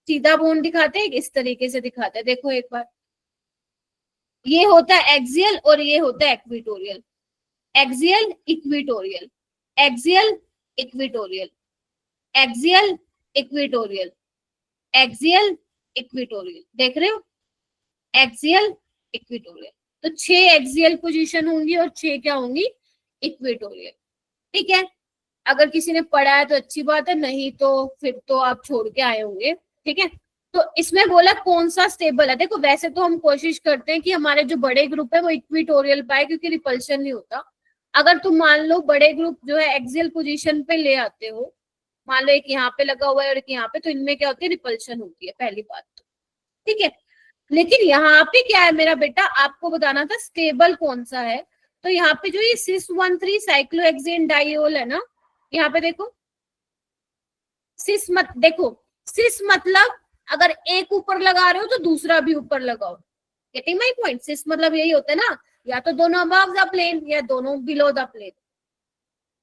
सीधा बोन दिखाते हैं, एक इस तरीके से दिखाते हैं। देखो एक बार, ये होता है एक्सियल और ये होता है equatorial. Axial equatorial, axial equatorial, axial equatorial, axial equatorial. देख रहे हो, एक्सियल इक्वेटोरियल। तो 6 एक्सियल पोजीशन होंगी और 6 क्या होंगी, इक्वेटोरियल। ठीक है, अगर किसी ने पढ़ा है तो अच्छी बात है, नहीं तो फिर तो आप छोड़ के आए होंगे। ठीक है, तो इसमें बोला कौन सा स्टेबल है। देखो वैसे तो हम कोशिश करते हैं कि हमारे जो बड़े ग्रुप है वो इक्वेटोरियल पाए, क्योंकि रिपल्शन नहीं होता। अगर तुम मान लो बड़े ग्रुप जो है एक्सियल पोजीशन पे ले आते हो, मान लो एक यहाँ पे लगा हुआ है और एक यहाँ पे, तो इनमें क्या होती है, रिपल्शन होती है, पहली बात तो। ठीक है, लेकिन यहाँ पे क्या है मेरा बेटा, आपको बताना था स्टेबल कौन सा है। तो यहाँ पे जो ये सिस 1,3 साइक्लोहेक्सेन डाइओल है ना, यहाँ पे देखो सिस मत देखो, सिस मतलब अगर एक ऊपर लगा रहे हो तो दूसरा भी ऊपर लगाओ। Getting my point? सिस मतलब यही होता है ना, या तो दोनों अबव द प्लेन या दोनों बिलो द प्लेन।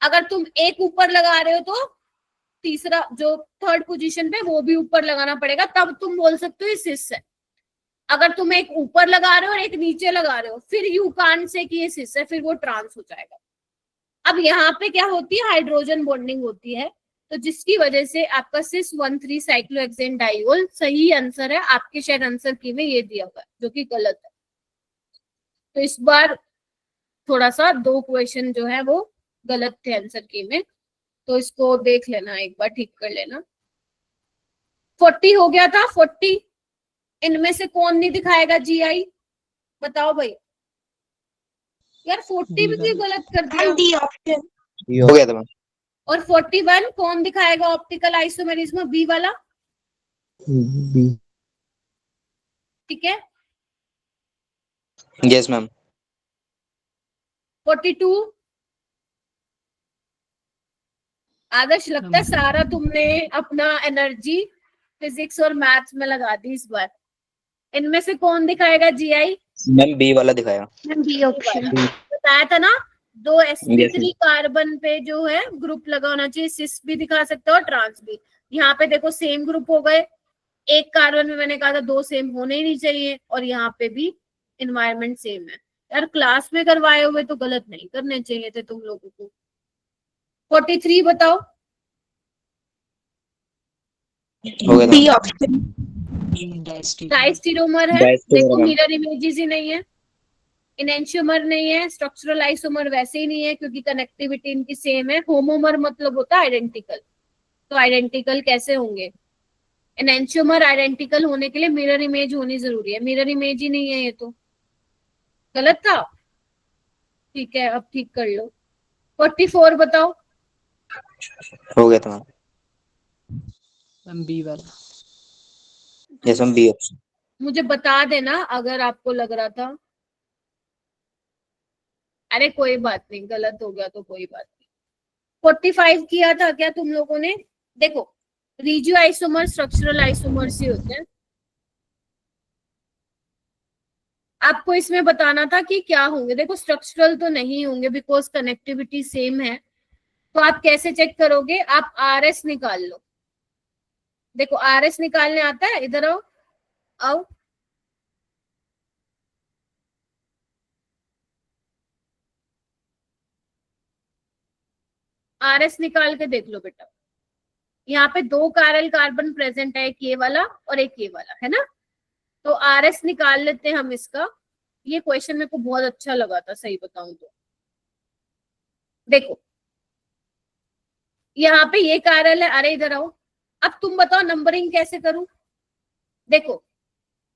अगर तुम एक ऊपर लगा रहे हो तो तीसरा जो थर्ड पोजीशन पे वो भी ऊपर लगाना पड़ेगा, तब तुम बोल सकते हो ये सिस है। अगर तुम एक ऊपर लगा रहे हो और एक नीचे लगा रहे हो, फिर यू कांट से कि ये सिस है, फिर वो ट्रांस हो जाएगा। अब यहाँ पे क्या होती है, हाइड्रोजन बॉन्डिंग होती है, तो जिसकी वजह से आपका सिस 1,3 साइक्लोहेक्सेन डाइओल सही आंसर है। आपके शायद आंसर की में ये दिया हुआ है, जो कि गलत है। तो इस बार थोड़ा सा 2 क्वेश्चन जो है वो गलत थे आंसर की में, तो इसको देख लेना, एक बार ठीक कर लेना। 40 हो गया था, 40 इनमें से कौन नहीं दिखाएगा जीआई, बताओ भाई। यार 40 भी क्यों गलत कर दिया? हो गया था मैम। और 41 कौन दिखाएगा ऑप्टिकल आइसोमेरिज्म, बी वाला? बी। ठीक है, यस मैम। 42 आदर्श, लगता है सारा तुमने अपना एनर्जी फिजिक्स और मैथ्स में लगा दी इस बार। इनमें से कौन दिखाएगा जीआई? मैम बी वाला दिखाया। बी ऑप्शन बताया था ना, 2 sp3 कार्बन पे जो है ग्रुप लगा होना चाहिए। सिस भी दिखा सकते हो और ट्रांस भी। यहाँ पे देखो सेम ग्रुप हो गए, एक कार्बन में मैंने कहा था 2 सेम होने ही नहीं चाहिए, और यहाँ पे भी एनवायरमेंट सेम है। यार क्लास में करवाए हुए तो गलत नहीं करने चाहिए थे तुम लोगों को। 43 बताओ। हो गया डी था। ऑप्शन। डाइस्टीरोमर है, डाइस्टीरोमर देखो है। मिरर इमेजेस ही नहीं है, इनेंशियोमर नहीं है, स्ट्रक्चरल आइसोमर वैसे ही नहीं है क्योंकि कनेक्टिविटी इनकी सेम है। होमोमर मतलब होता है आइडेंटिकल, तो आइडेंटिकल कैसे होंगे? एनेंशियोमर आइडेंटिकल होने के लिए मिरर इमेज होनी जरूरी है, मिरर इमेज ही नहीं है, ये तो गलत था। ठीक है, अब ठीक कर लो। 44 बताओ। हो गया था मैम बी वाला। Yes ma'am, B option. मुझे बता देना अगर आपको लग रहा था। अरे कोई बात नहीं, गलत हो गया तो कोई बात नहीं। 45 किया था क्या तुम लोगों ने? देखो रिजियो आइसोमर स्ट्रक्चरल आइसोमर से होते हैं। आपको इसमें बताना था कि क्या होंगे। देखो स्ट्रक्चरल तो नहीं होंगे बिकॉज कनेक्टिविटी सेम है, तो आप कैसे चेक करोगे? आप आरएस निकाल लो। देखो आरएस निकालने आता है, इधर आओ, आओ। आरएस निकाल के देख लो बेटा। यहाँ पे 2 कायरल कार्बन प्रेजेंट है, एक ये वाला और एक ये वाला, है ना। तो RS निकाल लेते हैं हम इसका। ये क्वेश्चन मेरे को बहुत अच्छा लगा था, सही बताऊं तो। देखो यहाँ पे ये कायरल है, अरे इधर आओ। अब तुम बताओ नंबरिंग कैसे करूं। देखो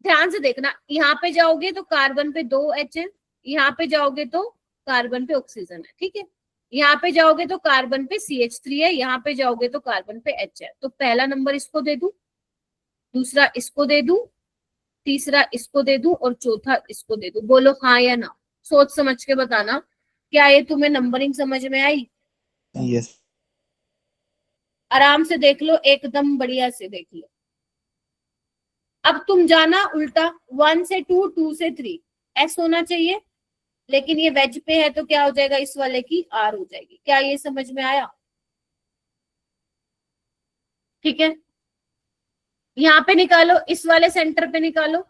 ध्यान से देखना, यहाँ पे जाओगे तो कार्बन पे 2 H है, यहाँ पे जाओगे तो कार्बन पे ऑक्सीजन है, ठीक है। यहाँ पे जाओगे तो कार्बन पे CH3 है, यहाँ पे जाओगे तो कार्बन पे H है। तो पहला नंबर इसको दे दूं, दूसरा इसको दे दूं, तीसरा इसको दे दूं और चौथा इसको दे दूं। बोलो हाँ या ना, सोच समझ के बताना। क्या ये तुम्हें नंबरिंग समझ में आई? यस। आराम से देख लो, एकदम बढ़िया से देख लो। अब तुम जाना उल्टा, 1 से 2, 2 से 3 S होना चाहिए, लेकिन ये वेज पे है तो क्या हो जाएगा, इस वाले की R हो जाएगी। क्या ये समझ में आया? ठीक है, यहाँ पे निकालो, इस वाले सेंटर पे निकालो।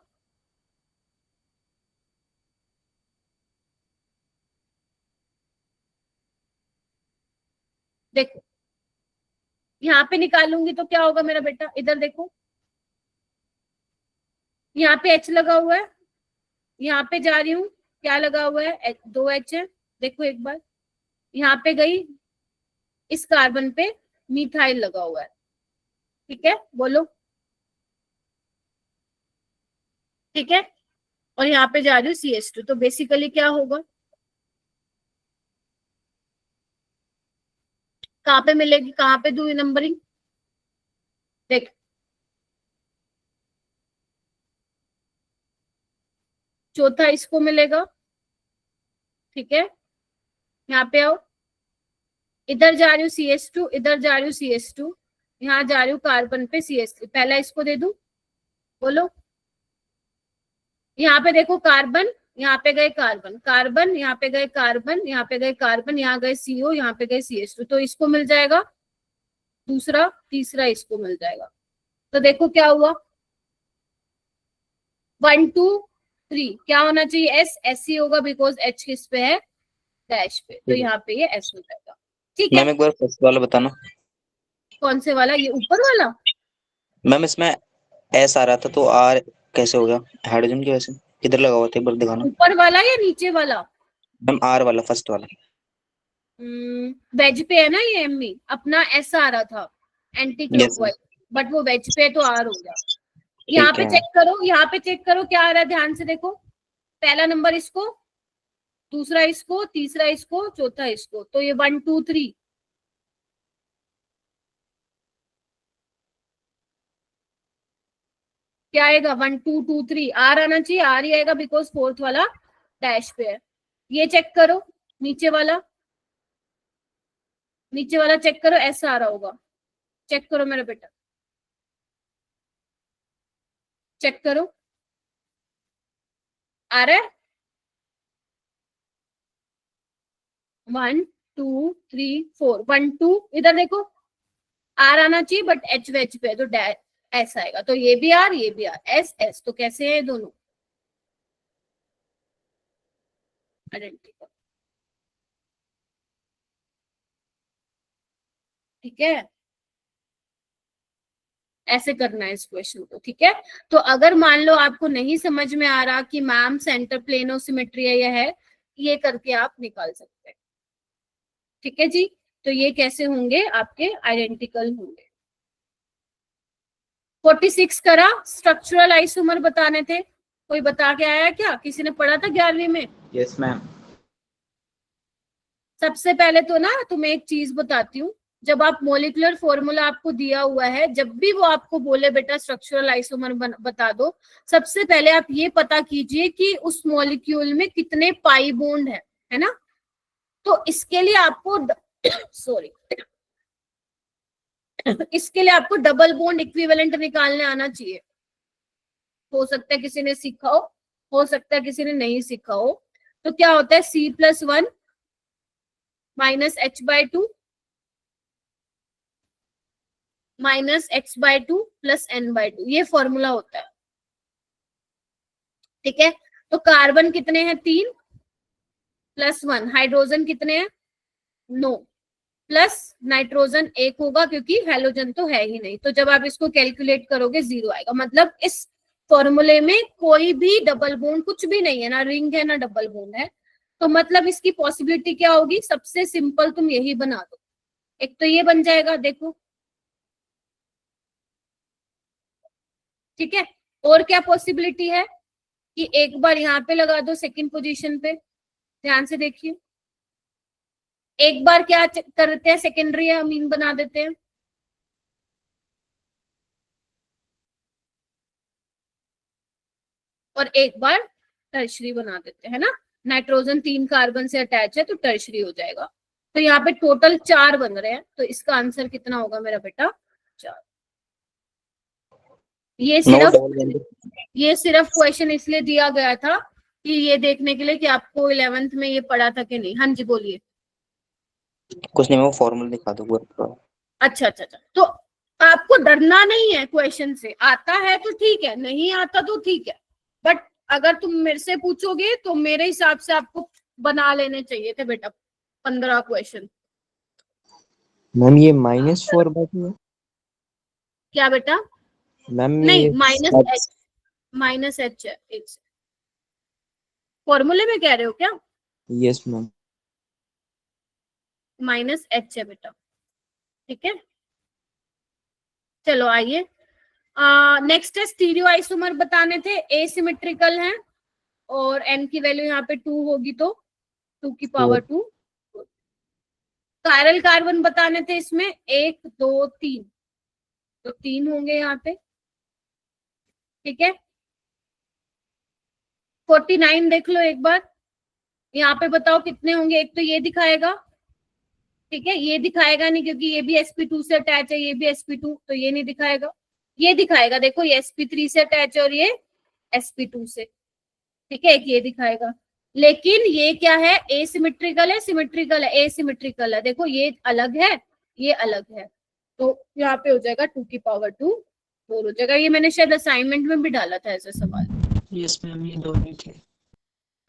देखो यहाँ पे निकालूंगी तो क्या होगा मेरा बेटा, इधर देखो, यहाँ पे H लगा हुआ है, यहाँ पे जा रही हूँ, क्या लगा हुआ है, 2 H है। देखो एक बार, यहाँ पे गई, इस कार्बन पे मिथाइल लगा हुआ है, ठीक है, बोलो ठीक है। और यहाँ पे जा रही हूँ CH2, तो बेसिकली क्या होगा, कहाँ पे मिलेगी, कहाँ पे दूँ नंबरिंग। देख चौथा इसको मिलेगा, ठीक है। यहाँ पे आओ, इधर जा रही हूँ CH2, इधर जा रही हूँ CH2, यहाँ जा रही हूँ कार्बन पे CH3, पहला इसको दे दूं, बोलो। यहाँ पे देखो कार्बन, यहाँ पे गए कार्बन, कार्बन यहाँ पे गए कार्बन, यहाँ पे गए कार्बन, यहाँ गए CO, यहाँ पे गए CH2, तो इसको मिल जाएगा दूसरा, तीसरा इसको मिल जाएगा। तो देखो क्या हुआ, 1 2 3 क्या होना चाहिए, S ही होगा, बिकॉज H किस पे है, डैश पे, तो यहाँ पे ये S हो जाएगा। ठीक है, मैम एक बार फर्स्ट वाला बताना। कौन से वाला, ये ऊपर वाला। मैम इसमें S आ रहा था तो R कैसे हो गया, हाइड्रोजन की वजह से? किधर लगा हुआ था एक बार दिखाना। ऊपर वाला या नीचे वाला? मैम R वाला, फर्स्ट वाला। वेज पे है ना ये, ME अपना S आ रहा था एंटी क्लॉकवाइज, बट वो वेज पे तो R हो गया। यहाँ पे चेक करो, यहाँ पे चेक करो क्या आ रहा है, ध्यान से देखो, पहला नंबर इसको, दूसरा इसको, तीसरा इसको, चौथा इसको, तो ये 1 2 3 क्या आएगा, 1 2 2 3 R आना चाहिए, R ही आएगा, बिकॉज फोर्थ वाला डैश पे है। ये चेक करो, नीचे वाला, नीचे वाला चेक करो, S आ रहा होगा, चेक करो मेरा बेटा, चेक करो, आ रहा है, 1 2 3 4 1 2, इधर देखो, R आना चाहिए बट H वेज पे, तो S आएगा, तो ये भी R, ये भी R, S S, तो कैसे है दोनों आइडेंटिकल, ठीक है। ऐसे करना है इस क्वेश्चन को, ठीक है। तो अगर मान लो आपको नहीं समझ में आ रहा कि ma'am centre plane of symmetry है यह है, ये करके आप निकाल सकते हैं, ठीक है जी। तो ये कैसे होंगे आपके, आइडेंटिकल होंगे। 46 करा, स्ट्रक्चरल आइसोमर बताने थे, कोई बता के आया क्या, किसी ने पढ़ा था 11वीं में? Yes ma'am. सबसे पहले तो ना तुम्हें एक चीज बताती हूँ, जब आप मोलिकुलर फॉर्मूला आपको दिया हुआ है, जब भी वो आपको बोले बेटा स्ट्रक्चरल आइसोमर बता दो, सबसे पहले आप ये पता कीजिए कि उस मॉलिक्यूल में कितने पाई बॉन्ड है ना। तो इसके लिए आपको सॉरी इसके लिए आपको डबल बॉन्ड इक्विवेलेंट निकालने आना चाहिए। हो सकता है किसी ने सीखा हो सकता है किसी ने नहीं सीखा हो। तो क्या होता है, C+1 minus H/2 minus X/2 plus N/2, ये फॉर्मूला होता है, ठीक है। तो कार्बन कितने हैं, 3 + 1, हाइड्रोजन कितने हैं, 9, प्लस नाइट्रोजन 1 होगा क्योंकि हैलोजन तो है ही नहीं, तो जब आप इसको कैलकुलेट करोगे 0 आएगा। मतलब इस फॉर्मूले में कोई भी डबल बॉन्ड कुछ भी नहीं है, ना रिंग है ना डबल बॉन्ड है, तो मतलब इसकी पॉसिबिलिटी क्या होगी, सबसे सिंपल तुम यही बना दो, एक तो ये बन जाएगा देखो, ठीक है। और क्या पॉसिबिलिटी है कि एक बार यहाँ पे लगा दो सेकंड पोजीशन पे, ध्यान से देखिए, एक बार क्या करते हैं सेकेंडरी अमीन बना देते हैं, और एक बार टर्शरी बना देते हैं ना। नाइट्रोजन 3 कार्बन से अटैच है तो टर्शरी हो जाएगा। तो यहाँ पे टोटल 4 बन रहे हैं, तो इसका आंसर कितना होगा मेरा बेटा, 4। ये सिर्फ क्वेश्चन इसलिए दिया गया था कि ये देखने के लिए कि आपको 11th में ये पढ़ा था कि नहीं। हाँ जी बोलिए। कुछ नहीं, मैं वो फॉर्मूला दिखा दूँ पूरा। अच्छा अच्छा अच्छा, तो आपको डरना नहीं है क्वेश्चन से, आता है तो ठीक है, नहीं आता तो ठीक है, बट अगर तुम मेरे से पूछोगे तो मेरे हिसाब से आपको बना लेने चाहिए थे बेटा 15 क्वेश्चन। मैम ये -4 बाकी है क्या बेटा? मैम? नहीं, माइनस एच है एक से। फॉर्मूले में कह रहे हो क्या? Yes ma'am. माइनस एच है बेटा, ठीक है। चलो आइए, नेक्स्ट है स्टीरियो आइसोमर बताने थे, एसिमेट्रिकल हैं और n की वैल्यू यहाँ पे 2 होगी तो 2 की पावर 2। कायरल कार्बन बताने थे, इसमें 1 2 3, तो 3 होंगे यहाँ पे, ठीक है। 49 देख लो एक बार, यहाँ पे बताओ कितने होंगे। एक तो ये दिखाएगा, ठीक है, ये दिखाएगा नहीं क्योंकि ये भी sp2 से अटैच है, ये भी sp2, तो ये नहीं दिखाएगा। ये दिखाएगा, देखो ये sp3 से अटैच है और ये sp2 से, ठीक है, एक ये दिखाएगा। लेकिन ये क्या है, एसिमेट्रिकल है, सिमेट्रिकल है, एसिमेट्रिकल है। देखो ये अलग है, ये अलग है, तो यहाँ पे हो जाएगा 2 की पावर 2 4 हो जाएगा। ये मैंने शायद असाइनमेंट में भी डाला था ऐसा सवाल। यस मैम, ये दोनों थे।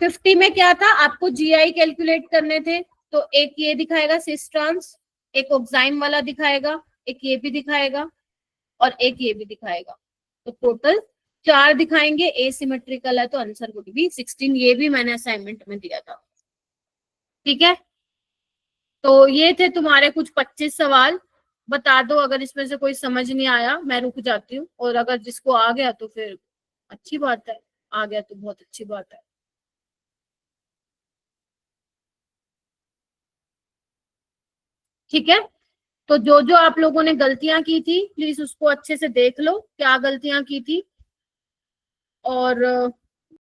50 में क्या था, आपको जीआई कैलकुलेट करने थे, तो एक ये दिखाएगा सिस ट्रांस, एक ऑक्साइम वाला दिखाएगा, एक ये भी दिखाएगा और एक ये भी दिखाएगा, तो टोटल 4 दिखाएंगे। एसिमेट्रिकल है तो आंसर वुड बी 16। ये भी मैंने असाइनमेंट में दिया था, ठीक है। तो ये थे तुम्हारे कुछ 25 सवाल, बता दो अगर इसमें से कोई समझ नहीं आया, मैं रुक जाती हूँ, और अगर जिसको आ गया तो फिर अच्छी बात है, आ गया तो बहुत अच्छी बात है। ठीक है, तो जो जो आप लोगों ने गलतियां की थी प्लीज उसको अच्छे से देख लो, क्या गलतियां की थी, और